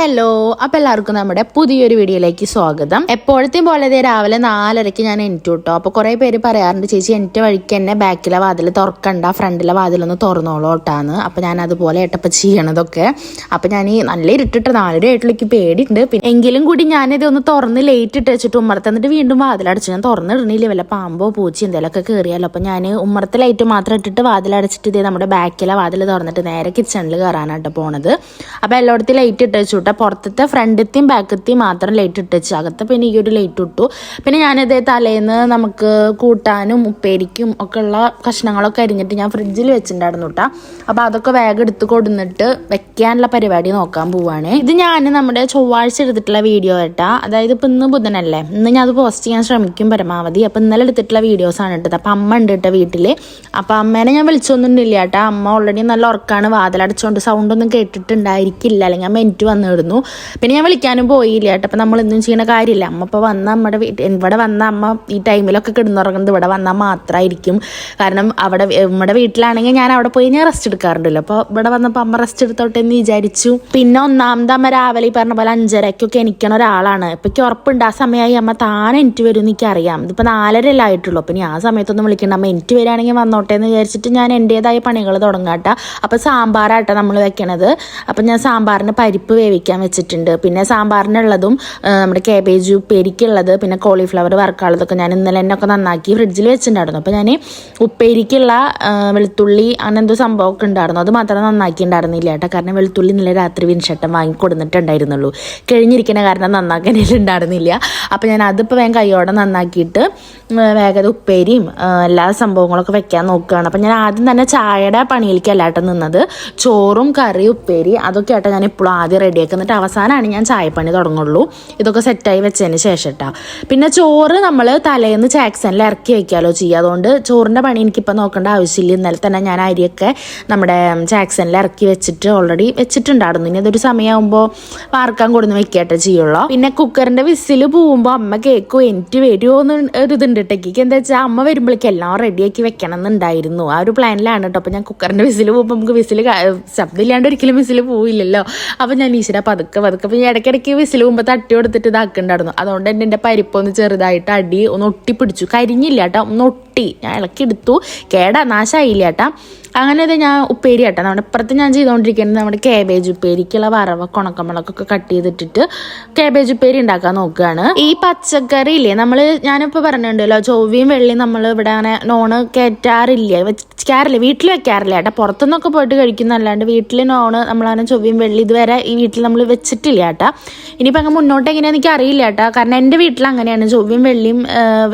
Hello, അപ്പോൾ എല്ലാവർക്കും നമ്മുടെ പുതിയൊരു വീഡിയോയിലേക്ക് സ്വാഗതം. എപ്പോഴത്തെയും പോലെ രാവിലെ 4:30 ഞാൻ എണീറ്റു കേട്ടോ. അപ്പോൾ കുറേ പേര് പറയാറുണ്ട്, ചേച്ചി എണീറ്റ വഴിക്ക് തന്നെ ബാക്കിലെ വാതിൽ തുറക്കണ്ട, ഫ്രണ്ടിലെ വാതിലൊന്ന് തുറന്നോളോട്ടാന്ന്. അപ്പോൾ ഞാൻ അതുപോലെ ഏട്ടപ്പോൾ ചെയ്യണതൊക്കെ. അപ്പോൾ ഞാൻ നല്ല ഇരുട്ടിട്ട് 4:30 ആയിട്ടുള്ളേക്ക് പേടിയുണ്ട്. പിന്നെ എങ്കിലും കൂടി ഞാനിതൊന്ന് തുറന്ന് ലേറ്റ് ഇട്ട് വെച്ചിട്ട് ഉമ്മറത്ത് എന്നിട്ട് വീണ്ടും വാതിലടച്ചു. ഞാൻ തുറന്നിടണില്ല, വല്ല പാമ്പോ പൂച്ചി എന്തെങ്കിലുമൊക്കെ കയറിയാലോ. അപ്പോൾ ഞാൻ ഉമ്മറത്തെ ലൈറ്റ് മാത്രം ഇട്ടിട്ട് വാതിലടച്ചിട്ട് ഇതേ നമ്മുടെ ബാക്കിലെ വാതിൽ തുറന്നിട്ട് നേരെ കിച്ചണിൽ കയറാനായിട്ട് പോണത്. അപ്പോൾ എല്ലായിടത്തും ലൈറ്റ് ഇട്ട് വെച്ചു. പുറത്തത്തെ ഫ്രണ്ടിത്തെയും ബാക്കത്തെയും മാത്രം ലൈറ്റ് ഇട്ടിച്ച്, അകത്ത് പിന്നെ ഈ ഒരു ലൈറ്റ് ഇട്ടു. പിന്നെ ഞാനിതേ തലേന്ന് നമുക്ക് കൂട്ടാനും ഉപ്പേരിക്കും ഒക്കെ ഉള്ള കഷ്ണങ്ങളൊക്കെ അരിഞ്ഞിട്ട് ഞാൻ ഫ്രിഡ്ജിൽ വെച്ചിട്ടുണ്ടായിരുന്നു കേട്ടോ. അപ്പോൾ അതൊക്കെ വേഗം എടുത്ത് കൊടുന്നിട്ട് വെക്കാനുള്ള പരിപാടി നോക്കാൻ പോവാണ്. ഇത് ഞാൻ നമ്മുടെ ചൊവ്വാഴ്ച എടുത്തിട്ടുള്ള വീഡിയോ കേട്ടാ. അതായത് ഇപ്പം ഇന്ന് ബുധനല്ലേ, ഇന്ന് ഞാൻ അത് പോസ്റ്റ് ചെയ്യാൻ ശ്രമിക്കും പരമാവധി. അപ്പം ഇന്നലെ എടുത്തിട്ടുള്ള വീഡിയോസാണ് ഇട്ടത്. അപ്പം അമ്മ ഉണ്ട് കേട്ടോ വീട്ടിൽ. അപ്പം അമ്മേനെ ഞാൻ വിളിച്ചൊന്നും ഇല്ല കേട്ടോ. അമ്മ ഓൾറെഡി നല്ല ഉറക്കാണ്, വാതിലടച്ചുകൊണ്ട് സൗണ്ടൊന്നും കേട്ടിട്ടുണ്ടായിരിക്കില്ല, അല്ലെങ്കിൽ അമ്മ എനിക്ക് വന്നിടുന്നു. പിന്നെ ഞാൻ വിളിക്കാനും പോയില്ല കേട്ടോ. അപ്പം നമ്മളൊന്നും ചെയ്യുന്ന കാര്യമില്ല. അമ്മ ഇപ്പോൾ വന്ന നമ്മുടെ ഇവിടെ വന്ന അമ്മ ഈ ടൈമിലൊക്കെ കിടന്നുറങ്ങുന്നത് ഇവിടെ വന്നാൽ മാത്രമായിരിക്കും. കാരണം നമ്മുടെ വീട്ടിലാണെങ്കിൽ ഞാൻ അവിടെ പോയി ഞാൻ റെസ്റ്റ് എടുക്കാറുണ്ടല്ലോ. അപ്പോൾ ഇവിടെ വന്നപ്പോൾ അമ്മ റെസ്റ്റ് എടുത്തോട്ടെ എന്ന് വിചാരിച്ചു. പിന്നെ ഒന്നാമത് അമ്മ രാവിലെ ഈ പറഞ്ഞ പോലെ 5:30 എണിക്കണ ഒരാളാണ്. ഇപ്പം എനിക്ക് ഉറപ്പുണ്ട് ആ സമയമായി അമ്മ താൻ എനിക്ക് വരും എന്ന് എനിക്കറിയാം. ഇതിപ്പോൾ 4:30 ആയിട്ടുള്ളൂ. അപ്പം ഞാൻ ആ സമയത്തൊന്നും വിളിക്കണ്ട, അമ്മ എനിക്ക് വരികയാണെങ്കിൽ വന്നോട്ടെ എന്ന് വിചാരിച്ചിട്ട് ഞാൻ എൻ്റേതായ പണികൾ തുടങ്ങാട്ടോ. അപ്പോൾ സാമ്പാറാട്ടോ നമ്മൾ വെക്കണത്. അപ്പം ഞാൻ സാമ്പാറിന് പരിപ്പ് വേവിക്കാൻ വെച്ചിട്ടുണ്ട്. പിന്നെ സാമ്പാറിനുള്ളതും നമ്മുടെ കാബേജ് ഉപ്പേരിക്കുള്ളത് പിന്നെ കോളിഫ്ലവർ വറുക്കാനുള്ളതൊക്കെ ഞാൻ ഇന്നലെ തന്നെ ഒക്കെ നന്നാക്കി ഫ്രിഡ്ജിൽ വെച്ചിട്ടുണ്ടായിരുന്നു. അപ്പോൾ ഞാൻ ഉപ്പേരിക്കുള്ള വെളുത്തുള്ളി അങ്ങനെ എന്തോ സംഭവമൊക്കെ ഉണ്ടായിരുന്നു, അത് മാത്രം നന്നാക്കി ഉണ്ടായിരുന്നില്ല കേട്ടോ. കാരണം വെളുത്തുള്ളി ഇന്നലെ രാത്രി വിൻഷട്ടം വാങ്ങി കൊടുത്തിട്ടുണ്ടായിരുന്നുള്ളൂ, കഴിഞ്ഞിരിക്കുന്ന കാരണം നന്നാക്കാനായിട്ട് ഉണ്ടായിരുന്നില്ല. അപ്പോൾ ഞാൻ അതിപ്പോൾ വേഗം കൈയോടെ നന്നാക്കിയിട്ട് വേഗം ഉപ്പേരിയും എല്ലാ സംഭവങ്ങളൊക്കെ വെക്കാൻ നോക്കുകയാണ്. അപ്പം ഞാൻ ആദ്യം തന്നെ ചായയുടെ പണിയിലേക്കല്ല കേട്ടോ നിന്നത്. ചോറും കറി ഉപ്പേരി അതൊക്കെ ആയിട്ട് ഞാൻ ഇപ്പോഴും ആദ്യം റെഡിയാക്കി, എന്നിട്ട് അവസാനമാണ് ഞാൻ ചായപ്പണി തുടങ്ങുള്ളൂ. ഇതൊക്കെ സെറ്റായി വെച്ചതിന് ശേഷം കേട്ടോ. പിന്നെ ചോറ് നമ്മൾ തലേന്ന് ജാക്സണിൽ ഇറക്കി വെക്കാമല്ലോ ചെയ്യുക. അതുകൊണ്ട് ചോറിൻ്റെ പണി എനിക്കിപ്പോൾ നോക്കേണ്ട ആവശ്യമില്ല. ഇന്നലെ തന്നെ ഞാൻ അരിയൊക്കെ നമ്മുടെ ജാക്സണിൽ ഇറക്കി വെച്ചിട്ട് ഓൾറെഡി വെച്ചിട്ടുണ്ടായിരുന്നു. ഇനി അതൊരു സമയമാകുമ്പോൾ വാർക്കാൻ കൊടുന്ന് വെക്കാട്ടോ ചെയ്യുള്ളൂ. പിന്നെ കുക്കറിൻ്റെ വിസിൽ പോകുമ്പോൾ അമ്മ കേൾക്കും എനിക്ക് വരുമോ എന്ന് ഒരു ഇതുണ്ട് കേട്ടേക്ക്. എന്താ വെച്ചാൽ അമ്മ വരുമ്പോഴേക്കും എല്ലാം റെഡിയാക്കി വെക്കണം എന്നുണ്ടായിരുന്നു, ആ ഒരു പ്ലാനിലാണ് കേട്ടോ. അപ്പോൾ ഞാൻ കുക്കറിൻ്റെ വിസിൽ പോകുമ്പോൾ നമുക്ക് വിസിൽ ശബ്ദമില്ലാണ്ട് ഒരിക്കലും വിസിൽ പോവില്ലല്ലോ. അപ്പോൾ ഞാൻ ഈശ്വര പതുക്കെ അപ്പോൾ ഞാൻ ഇടയ്ക്കിടയ്ക്ക് വിസിൽ പോകുമ്പോൾ തട്ടി കൊടുത്തിട്ട് ഇതാക്കുന്നുണ്ടായിരുന്നു. അതുകൊണ്ട് തന്നെ എൻ്റെ പരിപ്പൊന്ന് ചെറുതായിട്ട് അടി ഒന്ന് ഒട്ടിപ്പിടിച്ചു, കരിഞ്ഞില്ല കേട്ടോ, ഒന്ന് ഒട്ടി. ഞാൻ ഇളക്കിയെടുത്തു, നാശമായില്ല കേട്ടോ. അങ്ങനെ ഞാൻ ഉപ്പേരി കേട്ടോ നമ്മുടെ ഇപ്പുറത്ത് ഞാൻ ചെയ്തുകൊണ്ടിരിക്കുന്നത് നമ്മുടെ കാബേജ് ഉപ്പേരിക്കുള്ള വറവൊക്കെ ഉണക്കമുളകൊക്കെ കട്ട് ചെയ്തിട്ടിട്ട് കാബേജ് ഉപ്പേരി ഉണ്ടാക്കാൻ നോക്കുകയാണ്. ഈ പച്ചക്കറി ഇല്ലേ, ഞാനിപ്പോൾ പറഞ്ഞിട്ടുണ്ടല്ലോ ചൊവ്വയും വെള്ളിയും നമ്മൾ ഇവിടെ അങ്ങനെ നോണ് വെക്കാറില്ല, വീട്ടിൽ വെക്കാറില്ല കേട്ടോ. പുറത്തുനിന്നൊക്കെ പോയിട്ട് കഴിക്കുന്നല്ലാണ്ട് വീട്ടിൽ നോണ് നമ്മളങ്ങനെ ചൊവ്വയും വെള്ളി ഇതുവരെ ഈ വീട്ടിൽ നമ്മൾ വെച്ചിട്ടില്ല കേട്ടോ. ഇനിയിപ്പോൾ അങ്ങ് മുന്നോട്ട് എങ്ങനെയാണെന്ന് എനിക്ക് അറിയില്ല കേട്ടോ. കാരണം എൻ്റെ വീട്ടിൽ അങ്ങനെയാണ്, ചൊവ്വയും വെള്ളിയും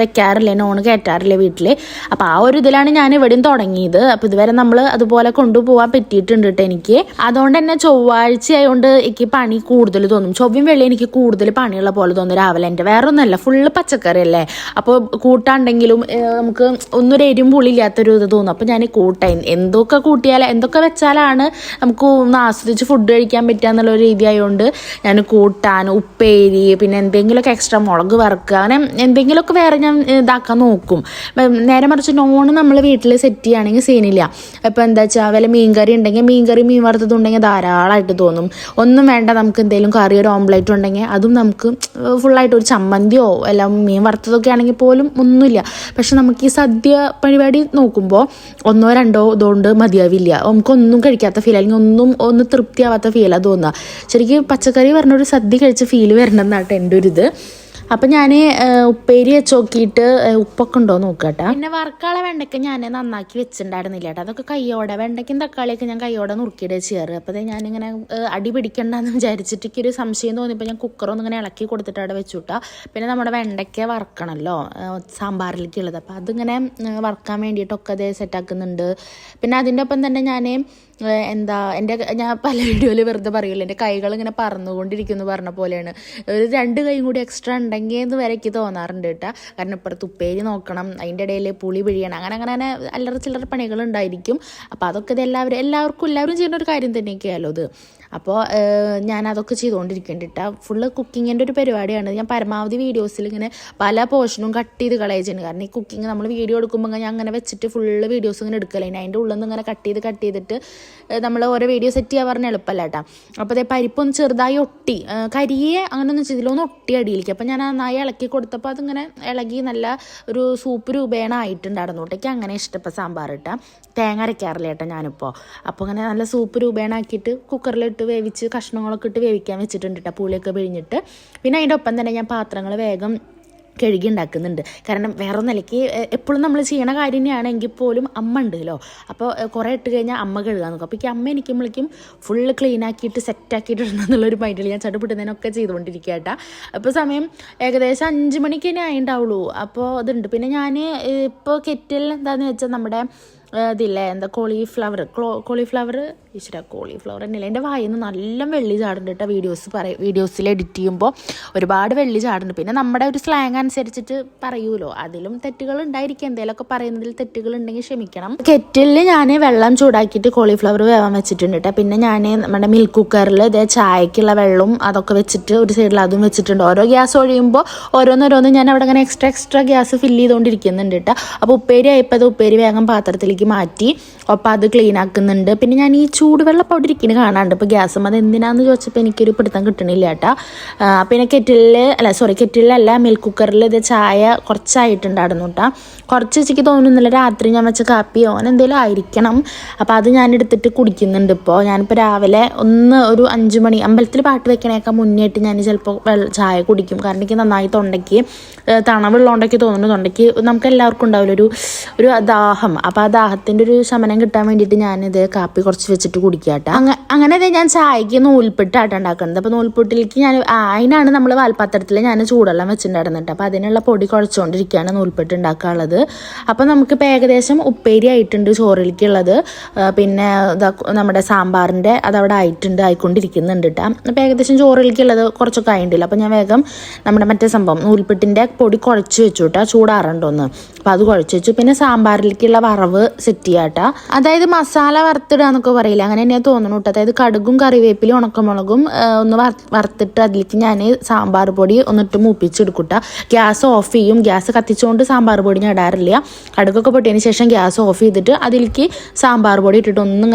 വെക്കാറില്ല, നോണ് കയറ്റാറില്ല വീട്ടിൽ. അപ്പോൾ ആ ഒരു ഇതിലാണ് ഞാൻ ഇവിടെയും തുടങ്ങിയത്. അപ്പോൾ ഇതുവരെ നമ്മൾ അതുപോലെ കൊണ്ടുപോകാൻ പറ്റിയിട്ടുണ്ട് കേട്ടോ എനിക്ക്. അതുകൊണ്ട് തന്നെ ചൊവ്വാഴ്ച ആയതുകൊണ്ട് എനിക്ക് പണി കൂടുതൽ തോന്നും. ചൊവ്വയും വെള്ളി എനിക്ക് കൂടുതൽ പണിയുള്ള പോലെ തോന്നും രാവിലെ. എൻ്റെ വേറെ ഒന്നുമല്ല, ഫുള്ള് പച്ചക്കറി അല്ലേ. അപ്പോൾ കൂട്ടാണ്ടെങ്കിലും നമുക്ക് ഒന്നൊരു എരിവും പുളിയില്ലാത്തൊരു ഇത് തോന്നും. അപ്പോൾ ഞാൻ എന്തൊക്കെ എന്തൊക്കെ വെച്ചാലാണ് നമുക്ക് ഒന്ന് ആസ്വദിച്ച് ഫുഡ് കഴിക്കാൻ പറ്റുക എന്നുള്ളൊരു രീതി ആയതുകൊണ്ട് ഞാൻ കൂട്ടാൻ ഉപ്പേരി പിന്നെ എന്തെങ്കിലുമൊക്കെ എക്സ്ട്രാ മുളക് വറുക്കുക അങ്ങനെ എന്തെങ്കിലുമൊക്കെ വേറെ ഞാൻ ഇതാക്കാൻ നോക്കും. നേരെ മറിച്ച് നോണ് നമ്മൾ വീട്ടിൽ സെറ്റ് ചെയ്യുകയാണെങ്കിൽ സീനില്ല. ഇപ്പോൾ എന്താ വെച്ചാൽ വല്ല മീൻകറി ഉണ്ടെങ്കിൽ മീൻ വറുത്തതുണ്ടെങ്കിൽ ധാരാളമായിട്ട് തോന്നും. ഒന്നും വേണ്ട, നമുക്ക് എന്തെങ്കിലും കറി ഒരു ഓംപ്ലേറ്റ് ഉണ്ടെങ്കിൽ അതും നമുക്ക് ഫുള്ളായിട്ട് ഒരു ചമ്മന്തിയോ എല്ലാം മീൻ വറുത്തതൊക്കെ ആണെങ്കിൽ പോലും ഒന്നുമില്ല. പക്ഷെ നമുക്ക് ഈ സദ്യ പരിപാടി നോക്കുമ്പോൾ 1-2 ഇതുകൊണ്ട് മതിയാവില്ല, നമുക്കൊന്നും കഴിക്കാത്ത ഫീൽ അല്ലെങ്കിൽ ഒന്ന് തൃപ്തിയാവാത്ത ഫീലാണ് തോന്നുക. ശരിക്കും പച്ചക്കറി പറഞ്ഞൊരു സദ്യ കഴിച്ച ഫീൽ വരണമെന്നാട്ടോ എൻ്റെ ഒരു ഇത്. അപ്പം ഞാൻ ഉപ്പേരി വെച്ച് നോക്കിയിട്ട് ഉപ്പൊക്കെ ഉണ്ടോ നോക്കട്ടെ. പിന്നെ വറുക്കാളെ വെണ്ടയ്ക്ക ഞാൻ നന്നാക്കി വെച്ചിട്ടുണ്ടായിരുന്നില്ല കേട്ടോ. അതൊക്കെ കയ്യോടെ, വെണ്ടയ്ക്കും തക്കാളിയൊക്കെ ഞാൻ കയ്യോടെ നുറുക്കിയിട്ട് ചേറ്. അപ്പോൾ ഞാനിങ്ങനെ അടി പിടിക്കണ്ടെന്ന് വിചാരിച്ചിട്ട് എനിക്കൊരു സംശയം തോന്നിയപ്പോൾ ഞാൻ കുക്കറൊന്നും ഇങ്ങനെ ഇളക്കി കൊടുത്തിട്ട് അവിടെ വെച്ചുവിട്ടാ. പിന്നെ നമ്മുടെ വെണ്ടയ്ക്ക വറുക്കണമല്ലോ സാമ്പാറിലേക്കുള്ളത്, അപ്പോൾ അതിങ്ങനെ വറുക്കാൻ വേണ്ടിയിട്ടൊക്കെ അതേ സെറ്റാക്കുന്നുണ്ട്. പിന്നെ അതിൻ്റെ ഒപ്പം തന്നെ ഞാൻ പല വീഡിയോയിൽ വെറുതെ പറയുമല്ലോ, എൻ്റെ കൈകൾ ഇങ്ങനെ പറന്നുകൊണ്ടിരിക്കുന്നു പറഞ്ഞ പോലെയാണ്. ഒരു 2 കൈയും കൂടി എക്സ്ട്രാ ഉണ്ടെങ്കിൽ എന്ന് വരയ്ക്ക് തോന്നാറുണ്ട് കേട്ടോ. കാരണം ഇപ്പുറത്ത് ഉപ്പേരി നോക്കണം, അതിൻ്റെ ഇടയിൽ പുളി പിഴിയണം, അങ്ങനെ അല്ലറ ചില്ലറ പണികൾ ഉണ്ടായിരിക്കും. അപ്പോൾ അതൊക്കെ എല്ലാവരും ചെയ്യുന്ന ഒരു കാര്യം തന്നെയൊക്കെയാലോ ഇത്. അപ്പോൾ ഞാനതൊക്കെ ചെയ്തുകൊണ്ടിരിക്കുന്നുണ്ട് കേട്ടോ. ഫുള്ള് കുക്കിങ്ങിൻ്റെ ഒരു പരിപാടിയാണ്. ഞാൻ പരമാവധി വീഡിയോസിൽ ഇങ്ങനെ പല പോർഷനും കട്ട് ചെയ്ത് കളയുന്നുണ്ട്. കാരണം ഈ കുക്കിങ് നമ്മൾ വീഡിയോ എടുക്കുമ്പോൾ ഞാൻ അങ്ങനെ വെച്ചിട്ട് ഫുള്ള് വീഡിയോസ് ഇങ്ങനെ എടുക്കലേ, അതിൻ്റെ ഉള്ളിൽ നിന്ന് ഇങ്ങനെ കട്ട് ചെയ്തിട്ട് നമ്മൾ ഓരോ വീഡിയോ സെറ്റ് ചെയ്യാൻ പറഞ്ഞാൽ എളുപ്പമല്ല കേട്ടോ. അപ്പോൾ അതേ പരിപ്പൊന്ന് ചെറുതായി ഒട്ടി, കരിയെ അങ്ങനെയൊന്നും ചെയ്തില്ല, ഒന്ന് ഒട്ടി അടിയിലേക്ക്. അപ്പോൾ ഞാൻ നന്നായി ഇളക്കി കൊടുത്തപ്പോൾ അതിങ്ങനെ ഇളകി നല്ല ഒരു സൂപ്പ് രൂപേണ ആയിട്ടുണ്ടായിരുന്നു കേട്ടോ. എനിക്ക് അങ്ങനെ ഇഷ്ടപ്പെട്ട സാമ്പാർ ഇട്ടാ, തേങ്ങ അരയ്ക്കാറില്ല കേട്ടോ ഞാനിപ്പോൾ. അപ്പോൾ അങ്ങനെ നല്ല സൂപ്പ് രൂപേണ ആക്കിയിട്ട് കുക്കറിലിട്ട് വേവിച്ച് കഷ്ണങ്ങളൊക്കെ ഇട്ട് വേവിക്കാൻ വെച്ചിട്ടുണ്ട് കേട്ടോ, പുളിയൊക്കെ പിഴിഞ്ഞിട്ട്. പിന്നെ അതിൻ്റെ ഒപ്പം തന്നെ ഞാൻ പാത്രങ്ങൾ വേഗം കഴുകി ഉണ്ടാക്കുന്നുണ്ട്. കാരണം വേറെ നിലയ്ക്ക് എപ്പോഴും നമ്മൾ ചെയ്യണ കാര്യം തന്നെയാണെങ്കിൽ പോലും അമ്മ ഉണ്ടല്ലോ, അപ്പോൾ കുറേ ഇട്ട് കഴിഞ്ഞാൽ അമ്മ കഴുകാൻ നോക്കും. അപ്പോൾ അമ്മ എനിക്കുമ്പോഴേക്കും ഫുള്ള് ക്ലീൻ ആക്കിയിട്ട് സെറ്റാക്കിയിട്ട് ഇടണം എന്നുള്ളൊരു മൈൻഡിൽ ഞാൻ ചടുപിടുന്നതിനൊക്കെ ചെയ്തുകൊണ്ടിരിക്കുക കേട്ടോ. അപ്പോൾ സമയം ഏകദേശം 5 മണിക്ക് തന്നെ ആയിട്ടുണ്ടാവുള്ളൂ. അപ്പോൾ അതുണ്ട്. പിന്നെ ഞാൻ ഇപ്പോൾ കെറ്റിൽ എന്താണെന്ന് വെച്ചാൽ നമ്മുടെ ഇതില്ലേ എന്താ കോളിഫ്ലവർ തന്നെയല്ലേ, എൻ്റെ വായിൽ നിന്ന് നല്ല വെള്ളി ചാടുന്നുണ്ട് കേട്ടോ. വീഡിയോസിൽ എഡിറ്റ് ചെയ്യുമ്പോൾ ഒരുപാട് വെള്ളി ചാടുന്നുണ്ട്. പിന്നെ നമ്മുടെ ഒരു സ്ലാങ് അനുസരിച്ചിട്ട് പറയുമല്ലോ, അതിലും തെറ്റുകൾ ഉണ്ടായിരിക്കും. എന്തെങ്കിലുമൊക്കെ പറയുന്നതിൽ തെറ്റുകൾ ഉണ്ടെങ്കിൽ ക്ഷമിക്കണം. കെറ്റിലിൽ ഞാൻ വെള്ളം ചൂടാക്കിയിട്ട് കോളിഫ്ലവർ വേവാൻ വെച്ചിട്ടുണ്ട് കേട്ടോ. പിന്നെ ഞാൻ നമ്മുടെ മിൽക്ക് കുക്കറിൽ ഇതേ ചായക്കുള്ള വെള്ളവും അതൊക്കെ വെച്ചിട്ട് ഒരു സൈഡിൽ അതും വെച്ചിട്ടുണ്ട്. ഓരോ ഗ്യാസ് ഒഴിയുമ്പോൾ ഓരോന്നോരോന്ന് ഞാൻ അവിടെ അങ്ങനെ എക്സ്ട്രാ ഗ്യാസ് ഫില്ല് ചെയ്തുകൊണ്ടിരിക്കുന്നുണ്ട് കേട്ടോ. അപ്പോൾ ഉപ്പേരി ആയപ്പോൾ അത് ഉപ്പേരി വേഗം പാത്രത്തിലേക്ക് മാറ്റി ഒപ്പം അത് ക്ലീൻ ആക്കുന്നുണ്ട്. പിന്നെ ഞാൻ ഈ ചൂടുവെള്ളം അവിടെ ഇരിക്കുന്നത് കാണാറുണ്ട്. ഇപ്പോൾ ഗ്യാസും അത് എന്തിനാന്ന് ചോദിച്ചപ്പോൾ എനിക്കൊരു പിടുത്തം കിട്ടണില്ല കേട്ടോ. പിന്നെ കെറ്റിലല്ല മിൽക്ക് കുക്കറിൽ ഇത് ചായ കുറച്ചായിട്ടുണ്ടായിരുന്നു കേട്ടോ. കുറച്ച് വെച്ചിട്ട് തോന്നുന്നില്ല, രാത്രി ഞാൻ വെച്ച കാപ്പിയോ അങ്ങനെ എന്തെങ്കിലും ആയിരിക്കണം. അപ്പോൾ അത് ഞാൻ എടുത്തിട്ട് കുടിക്കുന്നുണ്ട് ഇപ്പോൾ. ഞാനിപ്പോൾ രാവിലെ ഒരു 5 മണി അമ്പലത്തിൽ പാട്ട് വെക്കണേക്കാൾ മുന്നേയായിട്ട് ഞാൻ ചിലപ്പോൾ ചായ കുടിക്കും. കാരണം എനിക്ക് നന്നായി തൊണ്ടയ്ക്ക് തണവുള്ളതുകൊണ്ടൊക്കെ തോന്നുന്നു. തൊണ്ടയ്ക്ക് നമുക്ക് എല്ലാവർക്കും ഉണ്ടാവില്ല ഒരു ദാഹം. അപ്പോൾ ആ ദാഹത്തിൻ്റെ ഒരു ശമനം കിട്ടാൻ വേണ്ടിയിട്ട് ഞാനിത് കാപ്പി കുറച്ച് വെച്ചിട്ട് കുടിക്കാട്ടോ. അങ്ങനെ ഞാൻ ചായക്ക് നൂൽപ്പിട്ടാട്ടോ ഉണ്ടാക്കുന്നത്. അപ്പോൾ നൂൽപ്പിട്ടിലേക്ക് അതിനാണ് നമ്മൾ വാൽപ്പാത്രത്തിൽ ഞാൻ ചൂടെല്ലാം വെച്ചിട്ടുണ്ടായിരുന്നിട്ട്. അപ്പോൾ അതിനുള്ള പൊടി കുഴച്ചുകൊണ്ടിരിക്കുകയാണ് നൂൽപ്പിട്ട് ഉണ്ടാക്കാനുള്ളത്. അപ്പോൾ നമുക്കിപ്പോൾ ഏകദേശം ഉപ്പേരി ആയിട്ടുണ്ട് ചോറിലേക്കുള്ളത്. പിന്നെ നമ്മുടെ സാമ്പാറിൻ്റെ അതവിടെ ആയിക്കൊണ്ടിരിക്കുന്നുണ്ട് കേട്ടോ. അപ്പോൾ ഏകദേശം ചോറിലേക്കുള്ളത് കുറച്ചൊക്കെ ആയിട്ടില്ല. അപ്പോൾ ഞാൻ വേഗം നമ്മുടെ മറ്റേ സംഭവം നൂൽപ്പിട്ടിൻ്റെ പൊടി കുഴച്ച് വെച്ചു കേട്ടോ, ചൂടാറുണ്ടോന്ന്. അപ്പോൾ അത് കുഴച്ച് വെച്ചു. പിന്നെ സാമ്പാറിലേക്കുള്ള വറവ് സെറ്റ് ചെയ്യാട്ടോ. അതായത് മസാല വറുത്തിടുക എന്നൊക്കെ പറയില്ല, അങ്ങനെ തന്നെയാണ് തോന്നുന്നു കേട്ടോ. അതായത് കടുകും കറിവേപ്പിലും ഉണക്കമുളകും ഒന്ന് വറുത്തിട്ട് അതിലേക്ക് ഞാൻ സാമ്പാർ പൊടി ഒന്നിട്ട് മൂപ്പിച്ചെടുക്കൂട്ടോ. ഗ്യാസ് ഓഫ് ചെയ്യും. ഗ്യാസ് കത്തിച്ചുകൊണ്ട് സാമ്പാർ പൊടി ഞാൻ ഇടാറില്ല. കടുകൊക്കെ പൊട്ടിയതിന് ശേഷം ഗ്യാസ് ഓഫ് ചെയ്തിട്ട് അതിലേക്ക് സാമ്പാർ പൊടി ഇട്ടിട്ട്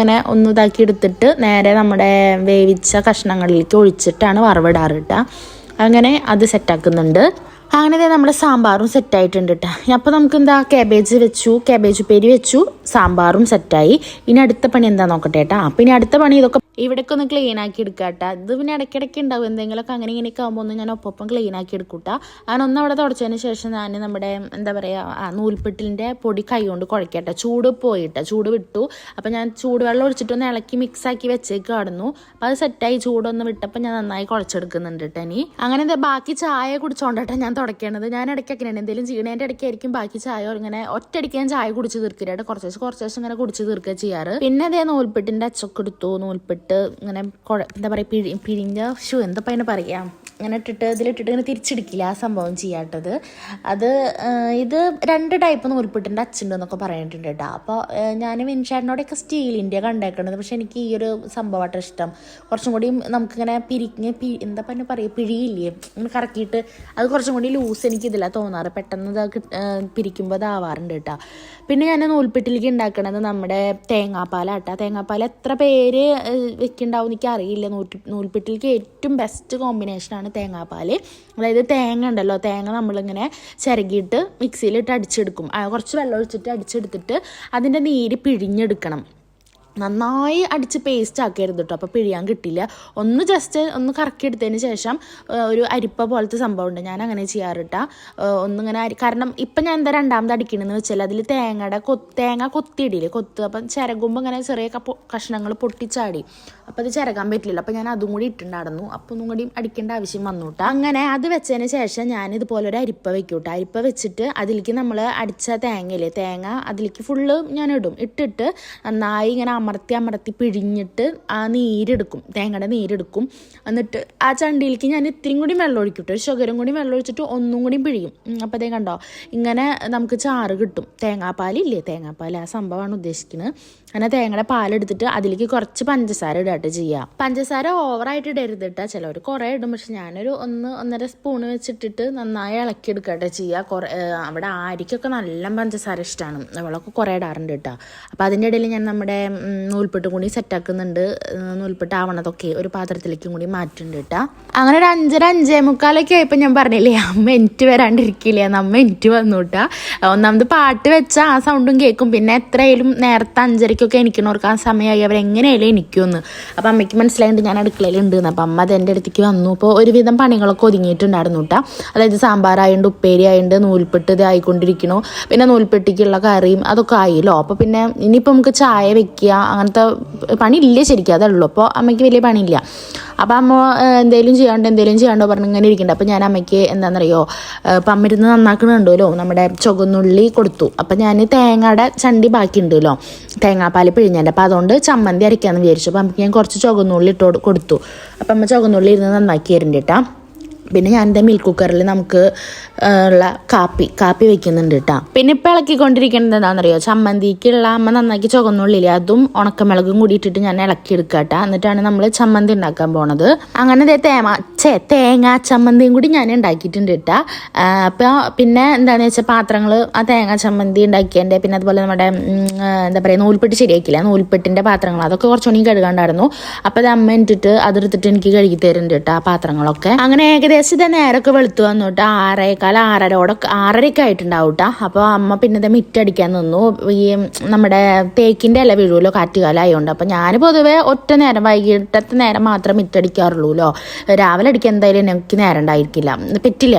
ഒന്ന് ഇതാക്കി എടുത്തിട്ട് നേരെ നമ്മുടെ വേവിച്ച കഷ്ണങ്ങളിലേക്ക് ഒഴിച്ചിട്ടാണ് വറവിടാറ് കേട്ടോ. അങ്ങനെ അത് സെറ്റാക്കുന്നുണ്ട്. അങ്ങനെ നമ്മുടെ സാമ്പാറും സെറ്റായിട്ടുണ്ട് കേട്ടോ. അപ്പോൾ നമുക്ക് എന്താ ക്യാബേജ് ഉപ്പേരി വെച്ചു, സാമ്പാറും സെറ്റായി. ഇനി അടുത്ത പണി എന്താ നോക്കട്ടെ കേട്ടോ. അപ്പോൾ ഇനി അടുത്ത പണി ഇതൊക്കെ ഇവിടേക്ക് ഒന്ന് ക്ലീൻ ആക്കി എടുക്കുക കേട്ടോ. ഇത് പിന്നെ ഇടയ്ക്കിടയ്ക്ക് ഉണ്ടാവും എന്തെങ്കിലുമൊക്കെ അങ്ങനെ ഇങ്ങനെയൊക്കെ ആകുമ്പോൾ ഒന്ന് ഞാൻ ഒപ്പം ക്ലീൻ ആക്കി എടുക്കൂട്ടാ. അങ്ങനെ ഒന്ന് അവിടെ തുടച്ചതിന് ശേഷം ഞാൻ നമ്മുടെ എന്താ പറയുക നൂൽപ്പിട്ടിലിൻ്റെ പൊടി കൈ കൊണ്ട് കുഴക്കട്ടെ. ചൂട് വിട്ടു. അപ്പോൾ ഞാൻ ചൂടുവെള്ളം ഒഴിച്ചിട്ടൊന്ന് ഇളക്കി മിക്സാക്കി വെച്ചേക്ക് കടന്നു. അപ്പോൾ അത് സെറ്റായി. ചൂടൊന്ന് വിട്ടപ്പോൾ ഞാൻ നന്നായി കുഴച്ചെടുക്കുന്നുണ്ട് കേട്ടോ. ഇനി അങ്ങനെ എന്താ ബാക്കി ചായ കുടിച്ചോണ്ടട്ടെ ഞാൻ തുടയ്ക്കണത്. ഞാൻ ഇടയ്ക്കൊക്കെ എന്തെങ്കിലും ചെയ്യണതിൻ്റെ ഇടയ്ക്കായിരിക്കും ബാക്കി ചായ ഇങ്ങനെ ഒറ്റയടിക്ക് ഞാൻ ചായ കുടിച്ച് തീർക്കില്ല, കുറച്ച് ഇങ്ങനെ കുടിച്ച് തീർക്കുക ചെയ്യാറ്. പിന്നെ അതേ നൂൽപ്പിട്ടിൻ്റെ അച്ചൊക്കെ എടുത്തു. നൂൽപ്പിട്ട് ഇങ്ങനെ എന്താ പറയുക പിഴിഞ്ഞ എന്താ അതിനെ പറയാം, ഇങ്ങനെ ഇതിലിട്ടിട്ട് ഇങ്ങനെ തിരിച്ചിടിക്കില്ല, ആ സംഭവം ചെയ്യാട്ടത്. ഇത് 2 ടൈപ്പ് നൂൽപ്പിട്ടിൻ്റെ അച്ചുണ്ട് എന്നൊക്കെ പറഞ്ഞിട്ടുണ്ട് കേട്ടോ. അപ്പോൾ ഞാൻ വിൻഷാടിനോടൊക്കെ സ്റ്റീലിൻ്റെ കണ്ടേക്കണത്. പക്ഷെ എനിക്ക് ഈ ഒരു സംഭവമായിട്ട് ഇഷ്ടം. കുറച്ചും കൂടി നമുക്കിങ്ങനെ എന്താ പറയുക പിഴിയില്ലേ ഇങ്ങനെ കറക്കിയിട്ട് അത് കുറച്ചും കൂടി ലൂസ് എനിക്ക് ഇതില്ല തോന്നാറ്. പെട്ടെന്ന് പിരിക്കുമ്പോൾ അതാവാറുണ്ട് കേട്ടോ. പിന്നെ ഞാൻ നൂൽപ്പിട്ടിലേക്ക് ഉണ്ടാക്കണത് നമ്മുടെ തേങ്ങാപ്പാലാട്ടോ. തേങ്ങാപ്പാൽ എത്ര പേര് വെക്കുന്നുണ്ടാവും എനിക്ക് അറിയില്ല. നൂൽപ്പിട്ടിലേക്ക് ഏറ്റവും ബെസ്റ്റ് കോമ്പിനേഷനാണ് തേങ്ങാപ്പാൽ. അതായത് തേങ്ങ ഉണ്ടല്ലോ, തേങ്ങ നമ്മളിങ്ങനെ ചിരകിയിട്ട് മിക്സിയിലിട്ട് അടിച്ചെടുക്കും. കുറച്ച് വെള്ളം ഒഴിച്ചിട്ട് അടിച്ചെടുത്തിട്ട് അതിൻ്റെ നീര് പിഴിഞ്ഞെടുക്കണം. നന്നായി അടിച്ച് പേസ്റ്റ് ആക്കരുത് കേട്ടോ, അപ്പോൾ പിഴിയാൻ കിട്ടില്ല. ജസ്റ്റ് ഒന്ന് കറക്കിയെടുത്തതിന് ശേഷം ഒരു അരിപ്പ പോലത്തെ സംഭവം ഉണ്ട്, ഞാൻ അങ്ങനെ ചെയ്യാറിട്ടാ. ഒന്നിങ്ങനെ കാരണം ഇപ്പം ഞാൻ എന്താ രണ്ടാമത് അടിക്കണമെന്ന് വെച്ചാൽ അതിൽ തേങ്ങ കൊത്തിയിടില്ലേ, അപ്പം ചിരകുമ്പോൾ ഇങ്ങനെ ചെറിയ കഷ്ണങ്ങൾ പൊട്ടിച്ചാടി. അപ്പോൾ അത് ചിരകാൻ പറ്റില്ല. അപ്പോൾ ഞാൻ അതും കൂടി ഇട്ടുണ്ടായിരുന്നു. അപ്പോൾ ഒന്നും കൂടി അടിക്കേണ്ട ആവശ്യം വന്നു കേട്ടോ. അങ്ങനെ അത് വെച്ചതിന് ശേഷം ഞാൻ ഇതുപോലെ ഒരു അരിപ്പ വെക്കും കേട്ടോ. അരിപ്പ വെച്ചിട്ട് അതിലേക്ക് നമ്മൾ അടിച്ച തേങ്ങ അതിലേക്ക് ഫുള്ള് ഞാൻ ഇട്ടിട്ട് നന്നായി ഇങ്ങനെ അമർത്തി പിഴിഞ്ഞിട്ട് ആ നീരെടുക്കും, തേങ്ങയുടെ നീരെടുക്കും. എന്നിട്ട് ആ ചണ്ടിയിലേക്ക് ഞാൻ ഇത്തിരി കൂടി വെള്ളം ഒഴിക്കും, ഒരു ശകലം കൂടി വെള്ളം ഒഴിച്ചിട്ട് ഒന്നും കൂടി പിഴിയും. അപ്പോൾ അതേ കണ്ടോ, ഇങ്ങനെ നമുക്ക് ചാറ് കിട്ടും. തേങ്ങാപ്പാലില്ലേ, തേങ്ങാപ്പാൽ ആ സംഭവമാണ് ഉദ്ദേശിക്കുന്നത്. അങ്ങനെ തേങ്ങയുടെ പാലെടുത്തിട്ട് അതിലേക്ക് കുറച്ച് പഞ്ചസാര ഇടാട്ട് ചെയ്യുക. പഞ്ചസാര ഓവറായിട്ട് ഇടരുത് കേട്ടോ, ചിലവർ കുറേ ഇടും. പക്ഷെ ഞാനൊരു 1-1.5 സ്പൂൺ വെച്ചിട്ടിട്ട് നന്നായി ഇളക്കി എടുക്കട്ടെ ചെയ്യുക. അവിടെ ആരിക്കൊക്കെ നല്ല പഞ്ചസാര ഇഷ്ടമാണ്, അവളൊക്കെ കുറേ ഇടാറുണ്ട് കേട്ടോ. അപ്പോൾ അതിൻ്റെ ഇടയിൽ ഞാൻ നമ്മുടെ നൂൽപ്പെട്ടും കൂടി സെറ്റാക്കുന്നുണ്ട്. നൂൽപ്പെട്ട് ആവണതൊക്കെ ഒരു പാത്രത്തിലേക്കും കൂടി മാറ്റുന്നുണ്ട് കേട്ടോ. അങ്ങനെ ഒരു 5:30-5:45 ആയപ്പോൾ ഞാൻ പറഞ്ഞില്ലേ അമ്മ എനിക്ക് വരാണ്ടിരിക്കില്ലേ, അമ്മ എനിക്ക് വന്നു കേട്ടോ. ഒന്നാമത് പാട്ട് വെച്ചാൽ ആ സൗണ്ടും കേൾക്കും, പിന്നെ എത്രയായാലും നേരത്തെ 5:30 എനിക്കണവർക്ക് ആ സമയമായി അവരെങ്ങനെയായാലും എനിക്കൊന്ന്. അപ്പം അമ്മയ്ക്ക് മനസ്സിലായിട്ട് ഞാൻ അടുക്കളയിലുണ്ട്. അപ്പം അമ്മ അത് എൻ്റെ അടുത്തേക്ക് വന്നു. അപ്പോൾ ഒരുവിധം പണികളൊക്കെ ഒതുങ്ങിയിട്ടുണ്ടായിരുന്നു കേട്ടോ. അതായത് സാമ്പാറായുണ്ട്, ഉപ്പേരി ആയുണ്ട്, നൂൽപ്പെട്ട് ഇത് ആയിക്കൊണ്ടിരിക്കണു, പിന്നെ നൂൽപ്പെട്ടിക്കുള്ള കറിയും അതൊക്കെ ആയില്ലോ. അപ്പോൾ പിന്നെ ഇനിയിപ്പോൾ നമുക്ക് ചായ വെക്കുക അങ്ങനത്തെ പണിയില്ലേ ശരിക്കും, അതുള്ളൂ. അപ്പോൾ അമ്മയ്ക്ക് വലിയ പണിയില്ല. അപ്പോൾ അമ്മ എന്തെങ്കിലും ചെയ്യാണ്ടോ പറഞ്ഞ് ഇങ്ങനെ ഇരിക്കുന്നുണ്ട്. അപ്പോൾ ഞാൻ അമ്മയ്ക്ക് എന്താണെന്നറിയോ, ഇപ്പം അമ്മ ഇരുന്ന് നന്നാക്കണുണ്ടല്ലോ നമ്മുടെ ചുവന്നുള്ളി കൊടുത്തു. അപ്പം ഞാൻ തേങ്ങയുടെ ചണ്ടി ബാക്കിയുണ്ടല്ലോ, തേങ്ങാപ്പാൽ പിഴിഞ്ഞതിൻ്റെ, അപ്പോൾ അതുകൊണ്ട് ചമ്മന്തി അരയ്ക്കാമെന്ന് വിചാരിച്ചു. അപ്പോൾ അമ്മയ്ക്ക് ഞാൻ കുറച്ച് ചുവന്നുള്ളി കൊടുത്തു. അപ്പം അമ്മ ചുവന്നുള്ളി ഇരുന്ന് നന്നാക്കി തരുന്നുണ്ട് കേട്ടോ. പിന്നെ ഞാൻ എൻ്റെ മിൽക്ക് കുക്കറിൽ നമുക്ക് ഉള്ള കാപ്പി വെക്കുന്നുണ്ട് കേട്ടോ. പിന്നെ ഇപ്പം ഇളക്കിക്കൊണ്ടിരിക്കുന്നത് എന്താണെന്നറിയോ, ചമ്മന്തിക്കുള്ള അമ്മ നന്നാക്കി ചുവന്നുള്ളില്ലേ അതും ഉണക്കമുളകും കൂടി ഇട്ടിട്ട് ഞാൻ ഇളക്കിയെടുക്കുക കേട്ടോ. എന്നിട്ടാണ് നമ്മൾ ചമ്മന്തി ഉണ്ടാക്കാൻ പോണത്. അങ്ങനെ തേങ്ങാ ചമ്മന്തിയും കൂടി ഞാൻ ഉണ്ടാക്കിയിട്ടുണ്ട് കേട്ടോ. അപ്പോൾ പിന്നെ എന്താണെന്ന് വെച്ചാൽ പാത്രങ്ങൾ ആ തേങ്ങാ ചമ്മന്തി ഉണ്ടാക്കിയതിൻ്റെ, പിന്നെ അതുപോലെ നമ്മുടെ എന്താ പറയുക നൂൽപ്പെട്ട് ശരിയാക്കില്ല, നൂൽപ്പെട്ടിൻ്റെ പാത്രങ്ങൾ അതൊക്കെ കുറച്ചുകൂടി കഴുകാണ്ടായിരുന്നു. അപ്പോൾ അത് അമ്മ ഇട്ടിട്ട് അതെടുത്തിട്ട് എനിക്ക് കഴുകി തരുന്നുണ്ട് കേട്ടോ ആ പാത്രങ്ങളൊക്കെ. അങ്ങനെ ഏകദേശം ഇത് നേരമൊക്കെ വെളുത്തു വന്നു കേട്ടോ. 6:15 ആയിട്ടുണ്ടാവും കേട്ടോ. അപ്പോൾ അമ്മ പിന്നെ മിറ്റടിക്കാൻ നിന്നു. ഈ നമ്മുടെ തേക്കിൻ്റെ ഇല വീഴുമല്ലോ കാറ്റുകാലമായതുകൊണ്ട്. അപ്പോൾ ഞാൻ പൊതുവേ ഒറ്റ നേരം വൈകിട്ടത്തെ നേരം മാത്രം മിറ്റടിക്കാറുള്ളൂല്ലോ. രാവിലെ അടിക്കാൻ എന്തായാലും എനിക്ക് നേരം ഉണ്ടായിരിക്കില്ല, പറ്റില്ല.